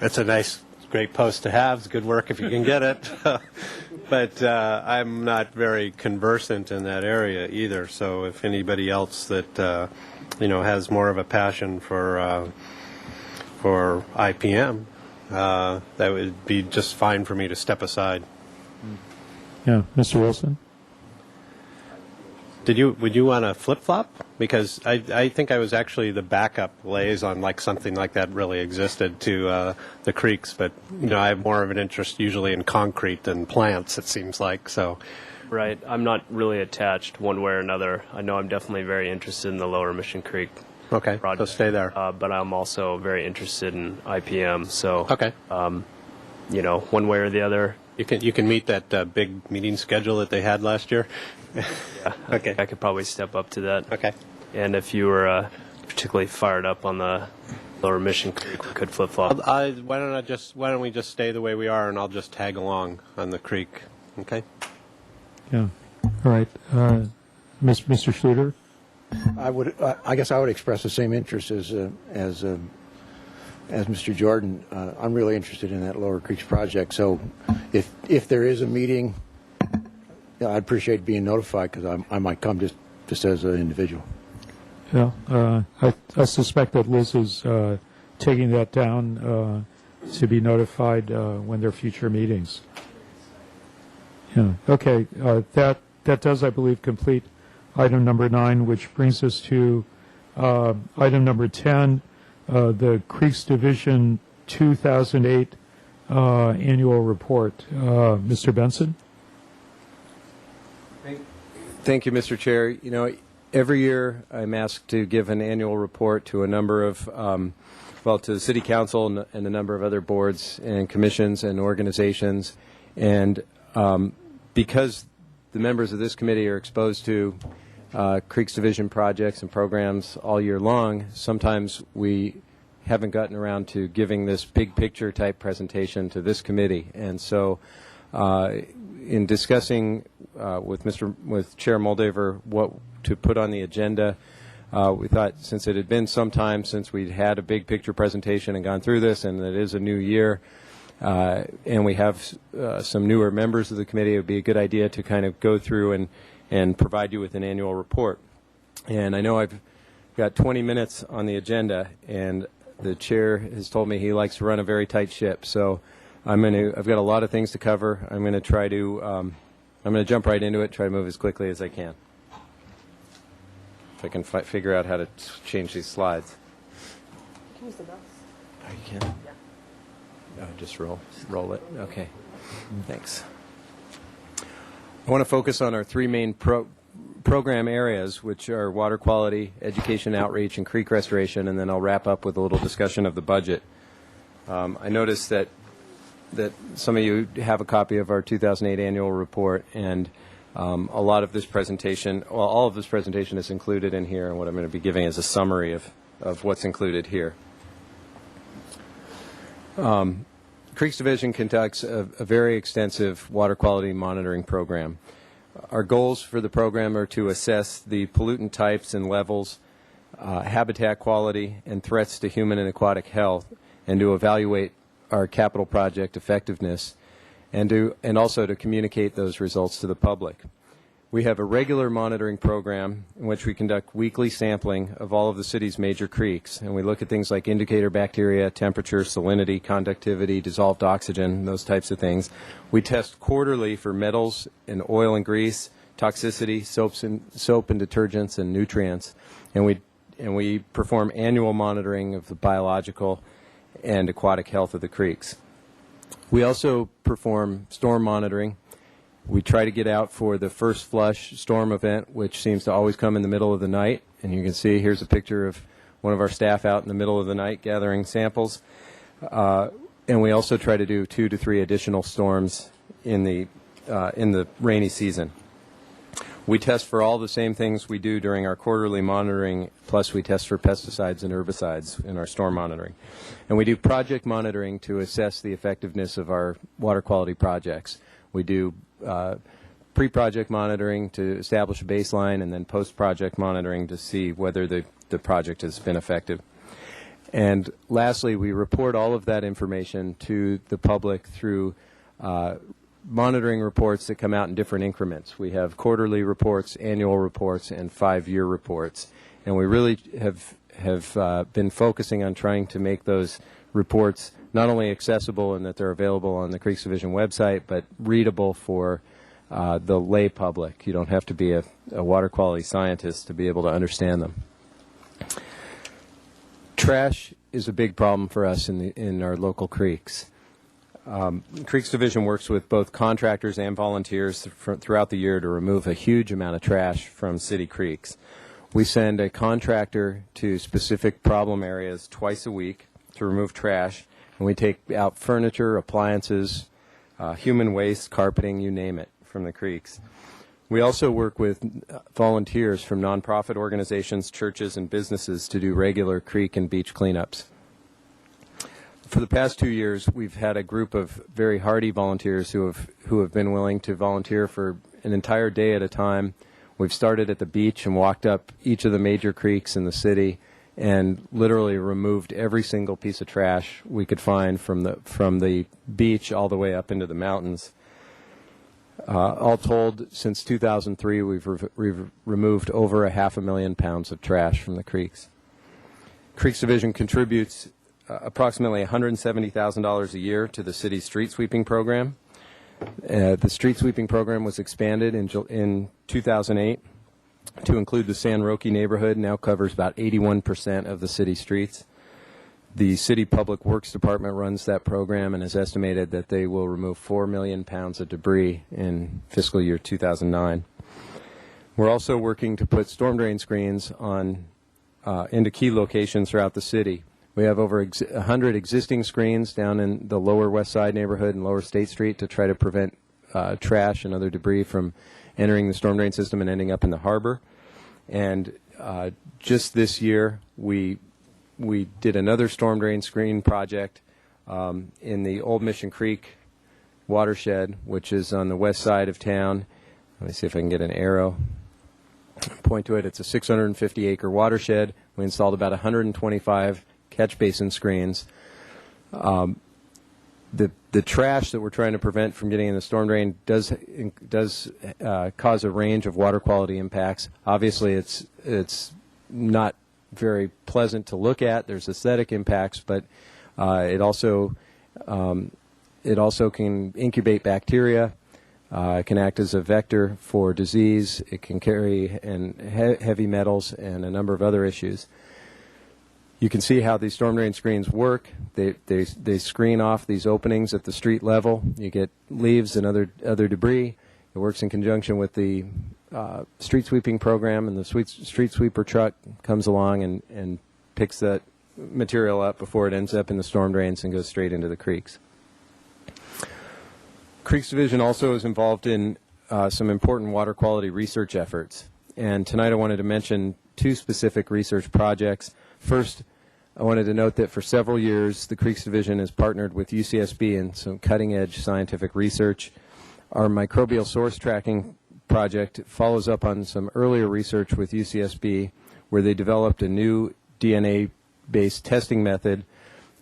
it's a nice, great post to have. It's good work if you can get it. But I'm not very conversant in that area either, so if anybody else that has more of a passion for IPM, that would be just fine for me to step aside. Yeah, Mr. Wilson? Would you want to flip-flop? Because I think I was actually the backup liaison, like something like that really existed to the creeks, but I have more of an interest usually in concrete than plants, it seems like. So, Right. I'm not really attached one way or another. I know I'm definitely very interested in the Lower Mission Creek okay, project. so stay there. But I'm also very interested in IPM. So, Okay. One way or the other. You can meet that big meeting schedule that they had last year. Yeah, Okay. I could probably step up to that. Okay. And if you were particularly fired up on the Lower Mission Creek, we could flip flop. Why don't we just stay the way we are, and I'll just tag along on the creek. Okay. Yeah. All right. Mr. Schluter? I guess I would express the same interest as Mr. Jordan. I'm really interested in that Lower Creeks project. So, if there is a meeting, I'd appreciate being notified, because I might come just as an individual. Yeah. I suspect that Liz is taking that down to be notified when there are future meetings. Yeah. Okay. That does, I believe, complete item number 9, which brings us to item number 10, the Creeks Division 2008 annual report. Mr. Benson? Thank you, Mr. Chair. Every year I'm asked to give an annual report to a number of, to the City Council and a number of other boards and commissions and organizations. And because the members of this committee are exposed to Creeks Division projects and programs all year long, sometimes we haven't gotten around to giving this big picture type presentation to this committee. And so in discussing with Chair Moldaver what to put on the agenda, we thought, since it had been some time since we'd had a big picture presentation and gone through this, and it is a new year, and we have some newer members of the committee, it would be a good idea to kind of go through and provide you with an annual report. And I know I've got 20 minutes on the agenda, and the chair has told me he likes to run a very tight ship. So I've got a lot of things to cover. I'm going to try to I'm going to jump right into it, try to move as quickly as I can. If I can figure out how to change these slides. Can you use the mouse? Oh, you can? Yeah. Just roll it. Okay. Thanks. I want to focus on our three main program areas, which are water quality, education outreach, and creek restoration, and then I'll wrap up with a little discussion of the budget. I noticed that some of you have a copy of our 2008 annual report, and a lot of this presentation, well, all of this presentation is included in here, and what I'm going to be giving is a summary of what's included here. Creeks Division conducts a very extensive water quality monitoring program. Our goals for the program are to assess the pollutant types and levels, habitat quality, and threats to human and aquatic health, and to evaluate our capital project effectiveness, and also to communicate those results to the public. We have a regular monitoring program in which we conduct weekly sampling of all of the city's major creeks, and we look at things like indicator bacteria, temperature, salinity, conductivity, dissolved oxygen, those types of things. We test quarterly for metals in oil and grease, toxicity, soap and detergents, and nutrients, and we perform annual monitoring of the biological and aquatic health of the creeks. We also perform storm monitoring. We try to get out for the first flush storm event, which seems to always come in the middle of the night. And you can see here's a picture of one of our staff out in the middle of the night gathering samples. And we also try to do 2 to 3 additional storms in the rainy season. We test for all the same things we do during our quarterly monitoring, plus we test for pesticides and herbicides in our storm monitoring. And we do project monitoring to assess the effectiveness of our water quality projects. We do pre-project monitoring to establish a baseline, and then post-project monitoring to see whether the project has been effective. And lastly, we report all of that information to the public through monitoring reports that come out in different increments. We have quarterly reports, annual reports, and 5-year reports. And we really have been focusing on trying to make those reports not only accessible and that they're available on the Creeks Division website, but readable for the lay public. You don't have to be a water quality scientist to be able to understand them. Trash is a big problem for us in our local creeks. Creeks Division works with both contractors and volunteers throughout the year to remove a huge amount of trash from city creeks. We send a contractor to specific problem areas twice a week to remove trash, and we take out furniture, appliances, human waste, carpeting, you name it, from the creeks. We also work with volunteers from nonprofit organizations, churches, and businesses to do regular creek and beach cleanups. For the past 2 years, we've had a group of very hardy volunteers who have been willing to volunteer for an entire day at a time. We've started at the beach and walked up each of the major creeks in the city and literally removed every single piece of trash we could find from the beach all the way up into the mountains. All told, since 2003, we've removed over 500,000 pounds of trash from the creeks. Creeks Division contributes approximately $170,000 a year to the city's street sweeping program. The street sweeping program was expanded in 2008 to include the San Roque neighborhood, now covers about 81% of the city streets. The City Public Works Department runs that program and has estimated that they will remove 4 million pounds of debris in fiscal year 2009. We're also working to put storm drain screens into key locations throughout the city. We have over 100 existing screens down in the Lower West Side neighborhood and Lower State Street to try to prevent trash and other debris from entering the storm drain system and ending up in the harbor. And just this year, we did another storm drain screen project in the Old Mission Creek watershed, which is on the west side of town. Let me see if I can get an arrow. Point to it. It's a 650-acre watershed. We installed about 125 catch basin screens. The trash that we're trying to prevent from getting in the storm drain does cause a range of water quality impacts. Obviously, it's not very pleasant to look at. There's aesthetic impacts, but it also can incubate bacteria. It can act as a vector for disease. It can carry heavy metals and a number of other issues. You can see how these storm drain screens work. They screen off these openings at the street level. You get leaves and other debris. It works in conjunction with the street sweeping program, and the street sweeper truck comes along and picks that material up before it ends up in the storm drains and goes straight into the creeks. Creeks Division also is involved in some important water quality research efforts. And tonight I wanted to mention 2 specific research projects. First, I wanted to note that for several years, the Creeks Division has partnered with UCSB in some cutting-edge scientific research. Our microbial source tracking project follows up on some earlier research with UCSB, where they developed a new DNA-based testing method,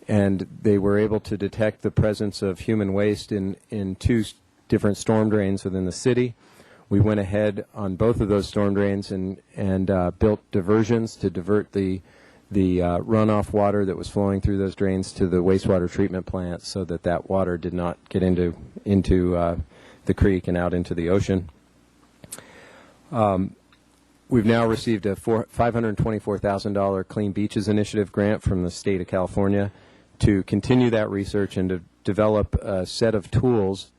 and they were able to detect the presence of human waste in 2 different storm drains within the city. We went ahead on both of those storm drains and built diversions to divert the runoff water that was flowing through those drains to the wastewater treatment plant, so that that water did not get into the creek and out into the ocean. We've now received a $524,000 Clean Beaches Initiative grant from the state of California to continue that research and to develop a set of tools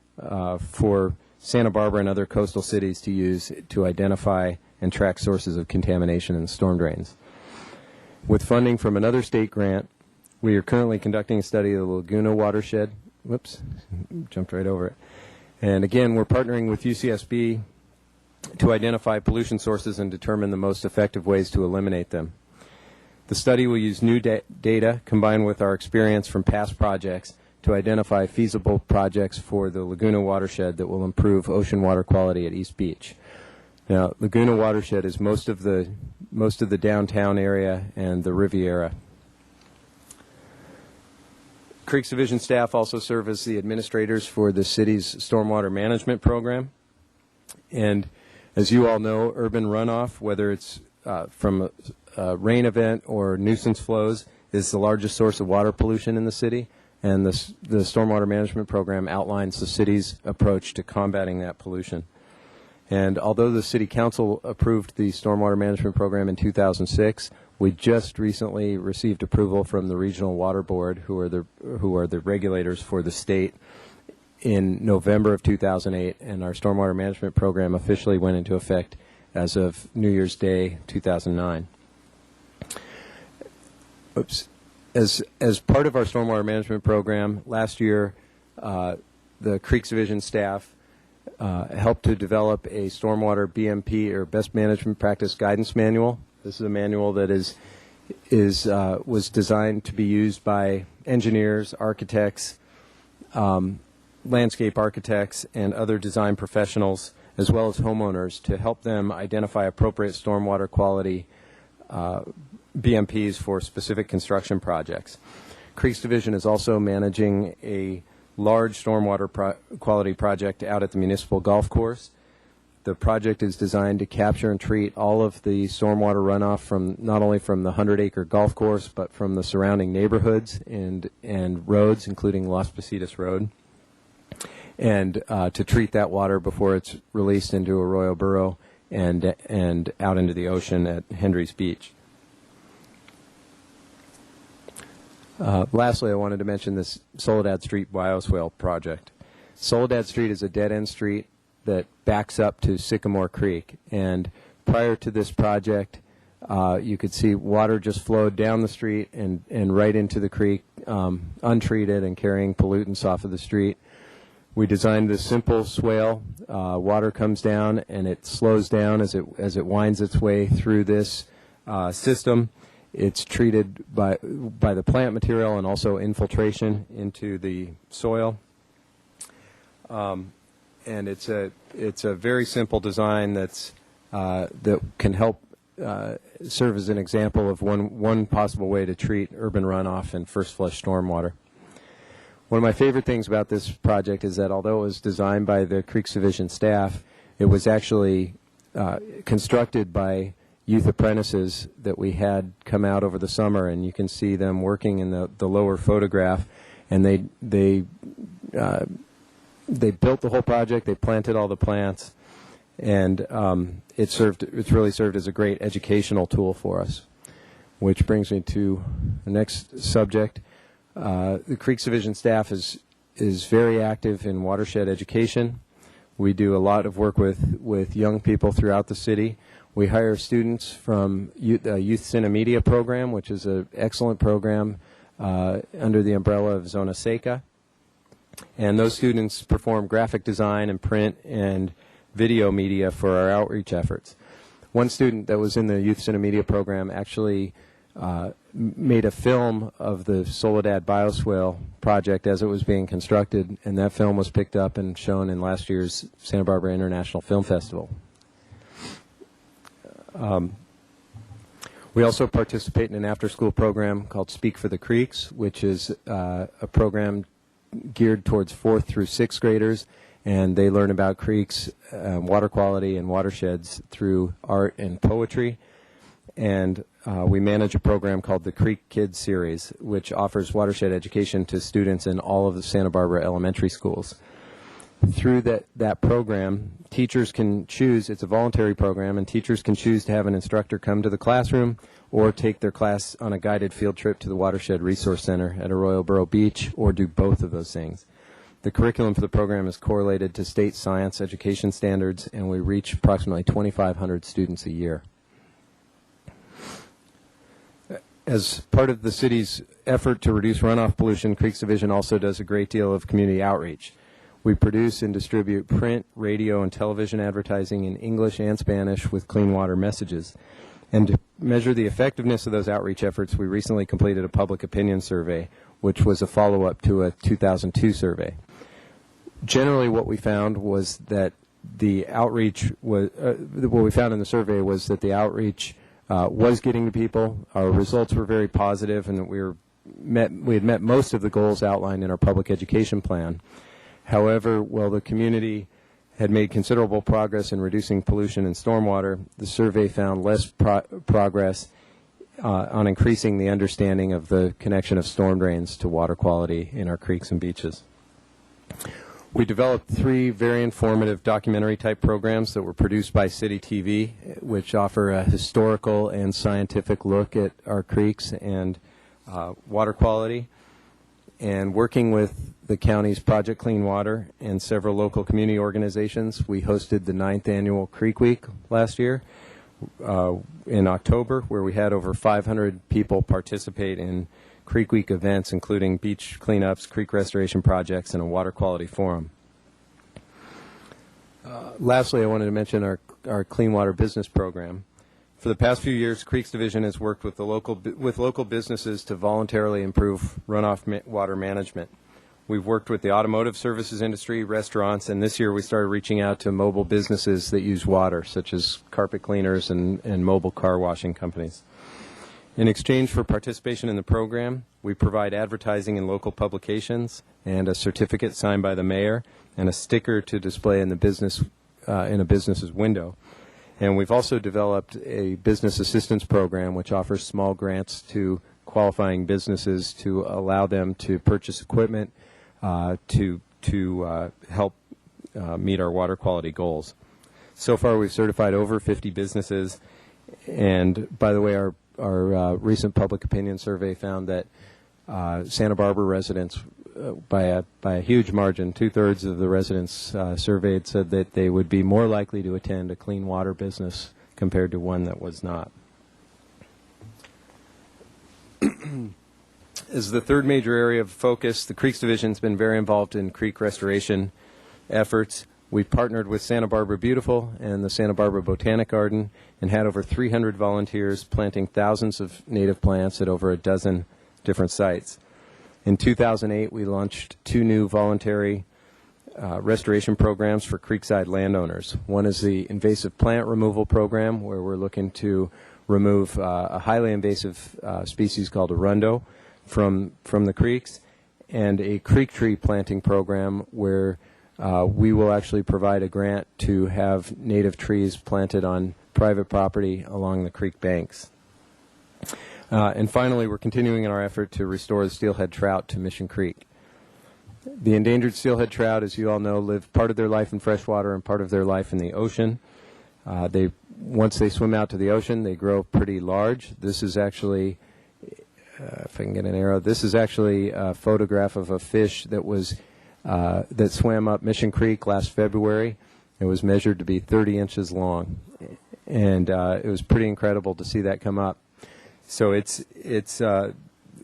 for Santa Barbara and other coastal cities to use to identify and track sources of contamination in storm drains. With funding from another state grant, we are currently conducting a study of the Laguna watershed. Whoops, jumped right over it. And again, we're partnering with UCSB to identify pollution sources and determine the most effective ways to eliminate them. The study will use new data combined with our experience from past projects to identify feasible projects for the Laguna watershed that will improve ocean water quality at East Beach. Now, Laguna watershed is most of the downtown area and the Riviera. Creeks Division staff also serve as the administrators for the city's stormwater management program. And as you all know, urban runoff, whether it's from a rain event or nuisance flows, is the largest source of water pollution in the city. And the stormwater management program outlines the city's approach to combating that pollution. And although the City Council approved the stormwater management program in 2006, we just recently received approval from the Regional Water Board, who are the regulators for the state, in November of 2008, and our stormwater management program officially went into effect as of New Year's Day 2009. Oops. As part of our stormwater management program, last year the Creeks Division staff helped to develop a stormwater BMP, or Best Management Practice Guidance Manual. This is a manual that was designed to be used by engineers, architects, landscape architects, and other design professionals, as well as homeowners, to help them identify appropriate stormwater quality BMPs for specific construction projects. Creeks Division is also managing a large stormwater quality project out at the municipal golf course. The project is designed to capture and treat all of the stormwater runoff from not only from the 100-acre golf course, but from the surrounding neighborhoods and roads, including Las Positas Road, and to treat that water before it's released into Arroyo Burro and out into the ocean at Hendry's Beach. Lastly, I wanted to mention this Soledad Street bioswale project. Soledad Street is a dead-end street that backs up to Sycamore Creek, and prior to this project, you could see water just flowed down the street and right into the creek, untreated and carrying pollutants off of the street. We designed this simple swale. Water comes down and it slows down as it winds its way through this system. It's treated by the plant material and also infiltration into the soil. And it's a very simple design that can help serve as an example of one possible way to treat urban runoff and first flush stormwater. One of my favorite things about this project is that although it was designed by the Creeks Division staff, it was actually constructed by youth apprentices that we had come out over the summer, and you can see them working in the lower photograph. And they built the whole project. They planted all the plants, and it's really served as a great educational tool for us. Which brings me to the next subject. The Creeks Division staff is very active in watershed education. We do a lot of work with young people throughout the city. We hire students from Youth Cine Media program, which is an excellent program under the umbrella of Zona Seca. And those students perform graphic design and print and video media for our outreach efforts. One student that was in the Youth Cine Media program actually made a film of the Soledad bioswale project as it was being constructed, and that film was picked up and shown in last year's Santa Barbara International Film Festival. We also participate in an after-school program called Speak for the Creeks, which is a program geared towards 4th through 6th graders, and they learn about creeks, water quality, and watersheds through art and poetry. And we manage a program called the Creek Kids Series, which offers watershed education to students in all of the Santa Barbara elementary schools. Through that program, teachers can choose, it's a voluntary program, and teachers can choose to have an instructor come to the classroom or take their class on a guided field trip to the Watershed Resource Center at Arroyo Burro Beach, or do both of those things. The curriculum for the program is correlated to state science education standards, and we reach approximately 2,500 students a year. As part of the city's effort to reduce runoff pollution, Creeks Division also does a great deal of community outreach. We produce and distribute print, radio, and television advertising in English and Spanish with clean water messages. And to measure the effectiveness of those outreach efforts, we recently completed a public opinion survey, which was a follow-up to a 2002 survey. Generally, what we found was that the outreach was, what we found in the survey was that the outreach was getting to people. Our results were very positive, and we had met most of the goals outlined in our public education plan. However, while the community had made considerable progress in reducing pollution and stormwater, the survey found less progress on increasing the understanding of the connection of storm drains to water quality in our creeks and beaches. We developed 3 very informative documentary-type programs that were produced by City TV, which offer a historical and scientific look at our creeks and water quality. And working with the county's Project Clean Water and several local community organizations, we hosted the 9th annual Creek Week last year in October, where we had over 500 people participate in Creek Week events, including beach cleanups, creek restoration projects, and a water quality forum. Lastly, I wanted to mention our Clean Water Business Program. For the past few years, Creeks Division has worked with local businesses to voluntarily improve runoff water management. We've worked with the automotive services industry, restaurants, and this year we started reaching out to mobile businesses that use water, such as carpet cleaners and mobile car washing companies. In exchange for participation in the program, we provide advertising in local publications and a certificate signed by the mayor and a sticker to display in the business in a business's window. And we've also developed a business assistance program which offers small grants to qualifying businesses to allow them to purchase equipment to help meet our water quality goals. So far, we've certified over 50 businesses, and by the way, our recent public opinion survey found that Santa Barbara residents, by a huge margin, 2/3 of the residents surveyed said that they would be more likely to attend a clean water business compared to one that was not. As the third major area of focus, the Creeks Division has been very involved in creek restoration efforts. We've partnered with Santa Barbara Beautiful and the Santa Barbara Botanic Garden and had over 300 volunteers planting thousands of native plants at over a dozen different sites. In 2008, we launched 2 new voluntary restoration programs for creekside landowners. One is the invasive plant removal program, where we're looking to remove a highly invasive species called arundo from the creeks, and a creek tree planting program where we will actually provide a grant to have native trees planted on private property along the creek banks. And finally, we're continuing in our effort to restore the steelhead trout to Mission Creek. The endangered steelhead trout, as you all know, live part of their life in freshwater and part of their life in the ocean. Once they swim out to the ocean, they grow pretty large. This is actually, if I can get an arrow, this is actually a photograph of a fish that was that swam up Mission Creek last February. It was measured to be 30 inches long, and it was pretty incredible to see that come up. So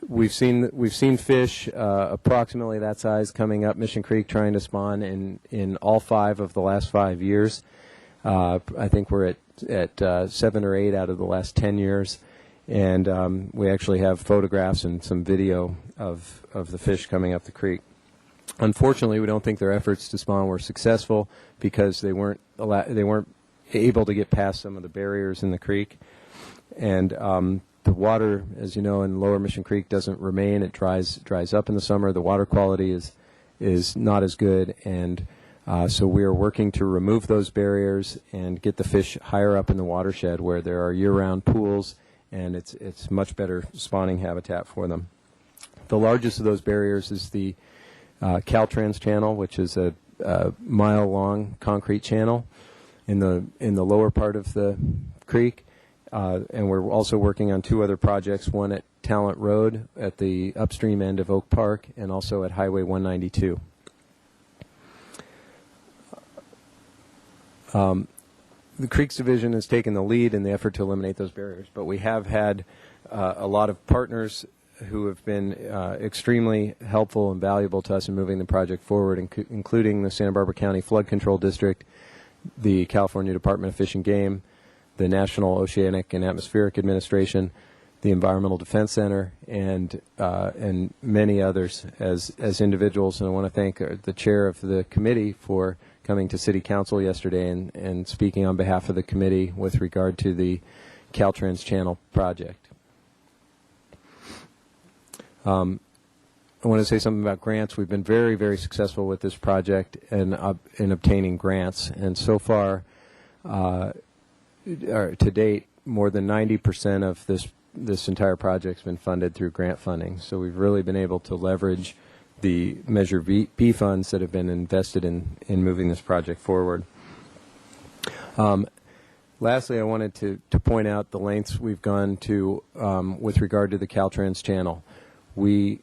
we've seen fish approximately that size coming up Mission Creek trying to spawn in all 5 of the last 5 years. I think we're at 7 or 8 out of the last 10 years, and we actually have photographs and some video of the fish coming up the creek. Unfortunately, we don't think their efforts to spawn were successful because they weren't able to get past some of the barriers in the creek, and the water, as you know, in Lower Mission Creek doesn't remain. It dries up in the summer. The water quality is not as good, and So we are working to remove those barriers and get the fish higher up in the watershed where there are year-round pools, and it's much better spawning habitat for them. The largest of those barriers is the Caltrans channel, which is a mile-long concrete channel in the lower part of the creek. And we're also working on two other projects, one at Talent Road at the upstream end of Oak Park, and also at Highway 192. The Creeks Division has taken the lead in the effort to eliminate those barriers, but we have had a lot of partners who have been extremely helpful and valuable to us in moving the project forward, including the Santa Barbara County Flood Control District, the California Department of Fish and Game, the National Oceanic and Atmospheric Administration, the Environmental Defense Center, and many others as individuals. And I want to thank the chair of the committee for coming to City Council yesterday and speaking on behalf of the committee with regard to the Caltrans Channel project. I want to say something about grants. We've been very, very successful with this project and in obtaining grants, and so far, to date, more than 90% of this entire project has been funded through grant funding. So we've really been able to leverage the Measure B funds that have been invested in moving this project forward. Lastly, I wanted to point out the lengths we've gone to with regard to the Caltrans channel. We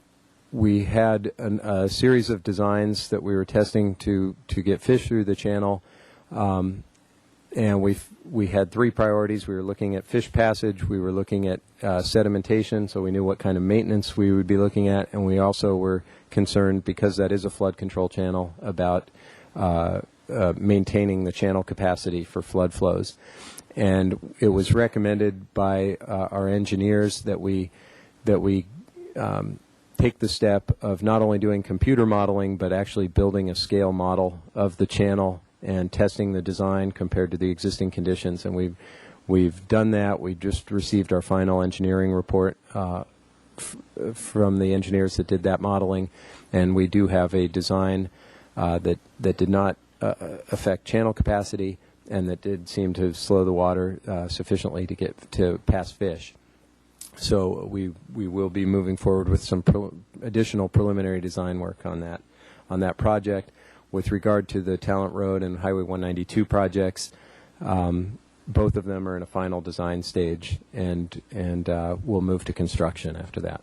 had a series of designs that we were testing to get fish through the channel, and we had three priorities. We were looking at fish passage, we were looking at sedimentation, so we knew what kind of maintenance we would be looking at, and we also were concerned, because that is a flood control channel, about maintaining the channel capacity for flood flows. And it was recommended by our engineers that we take the step of not only doing computer modeling, but actually building a scale model of the channel and testing the design compared to the existing conditions. And we've done that. We just received our final engineering report from the engineers that did that modeling, and we do have a design that did not affect channel capacity, and that did seem to slow the water sufficiently to get to pass fish. So we will be moving forward with some additional preliminary design work on that project. With regard to the Talent Road and Highway 192 projects, both of them are in a final design stage, and we'll move to construction after that.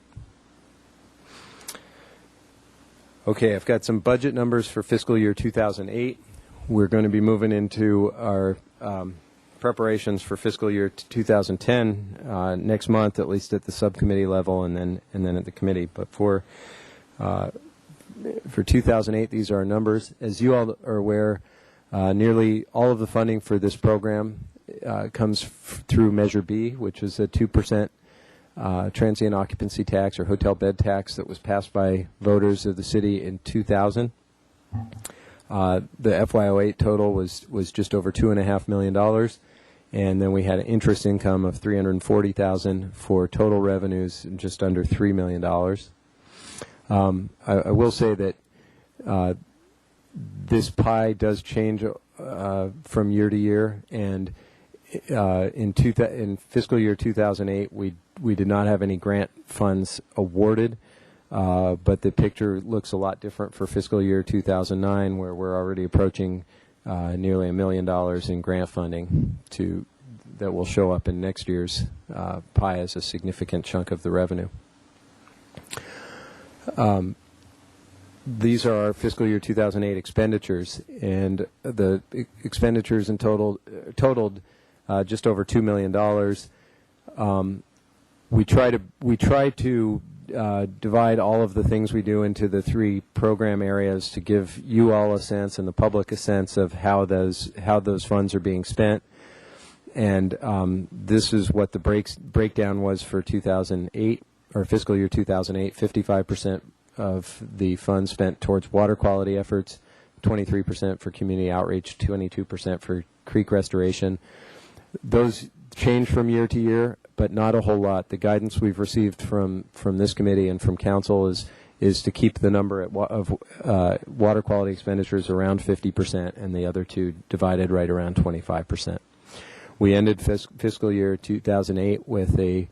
Okay, I've got some budget numbers for fiscal year 2008. We're going to be moving into our preparations for fiscal year 2010 next month, at least at the subcommittee level, and then at the committee. But for 2008, these are our numbers. As you all are aware, nearly all of the funding for this program comes through Measure B, which is a 2% transient occupancy tax or hotel bed tax that was passed by voters of the city in 2000. The FY08 total was just over $2.5 million, and then we had an interest income of $340,000 for total revenues just under $3 million. I will say that this pie does change from year to year, and in fiscal year 2008, we did not have any grant funds awarded. But the picture looks a lot different for fiscal year 2009, where we're already approaching nearly $1 million in grant funding that will show up in next year's pie as a significant chunk of the revenue. These are our fiscal year 2008 expenditures, and the expenditures in totaled just over $2 million. We try to divide all of the things we do into the three program areas to give you all a sense and the public a sense of how those funds are being spent. And this is what the breakdown was for 2008, or fiscal year 2008. 55% of the funds spent towards water quality efforts, 23% for community outreach, 22% for creek restoration. Those change from year to year, but not a whole lot. The guidance we've received from this committee and from council is is to keep the number of water quality expenditures around 50% and the other two divided right around 25%. We ended fiscal year 2008 with a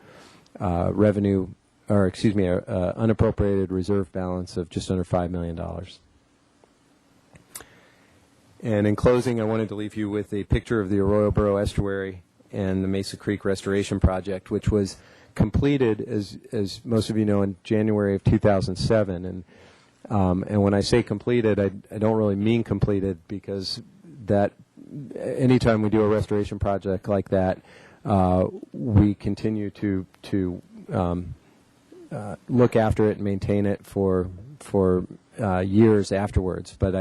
unappropriated reserve balance of just under $5 million. And in closing, I wanted to leave you with a picture of the Arroyo Burro Estuary and the Mesa Creek Restoration Project, which was completed, as most of you know, in January of 2007. And when I say completed, I don't really mean completed, because that anytime we do a restoration project like that, we continue to look after it and maintain it for years afterwards. But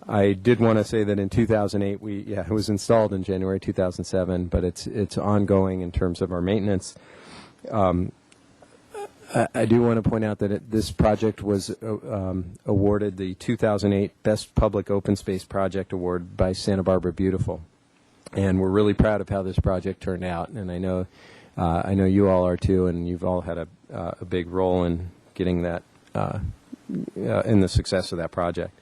I did want to say that in 2008, it was installed in January 2007, but it's ongoing in terms of our maintenance. I do want to point out that this project was awarded the 2008 Best Public Open Space Project Award by Santa Barbara Beautiful, and we're really proud of how this project turned out. And I know you all are too, and you've all had a big role in getting that in the success of that project.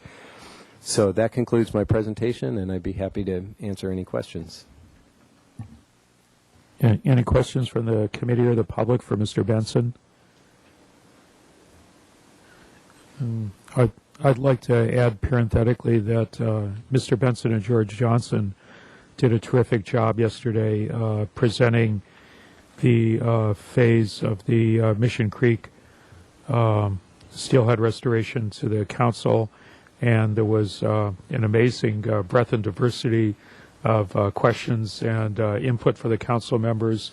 So that concludes my presentation, and I'd be happy to answer any questions. Any questions from the committee or the public for Mr. Benson? I'd like to add parenthetically that Mr. Benson and George Johnson did a terrific job yesterday presenting the phase of the Mission Creek steelhead restoration to the council. And there was an amazing breadth and diversity of questions and input for the council members,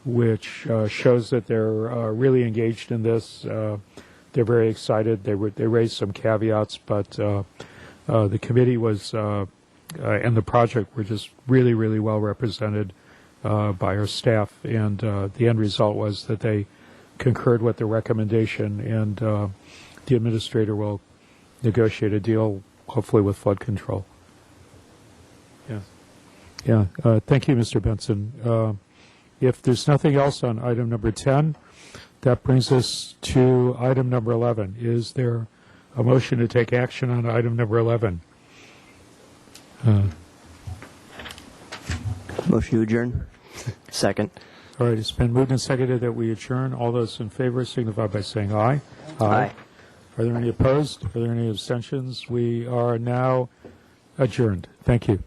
which shows that they're really engaged in this. They're very excited. They raised some caveats, but the committee was and the project were just really, really well represented by our staff. And the end result was that they concurred with the recommendation, and the administrator will negotiate a deal, hopefully with flood control. Yeah. Thank you, Mr. Benson. If there's nothing else on item number 10, that brings us to item number 11. Is there a motion to take action on item number 11? Motion to adjourn. Second. All right, it's been moved and seconded that we adjourn. All those in favor signify by saying aye. Aye. Are there any opposed? Are there any abstentions? We are now adjourned. Thank you.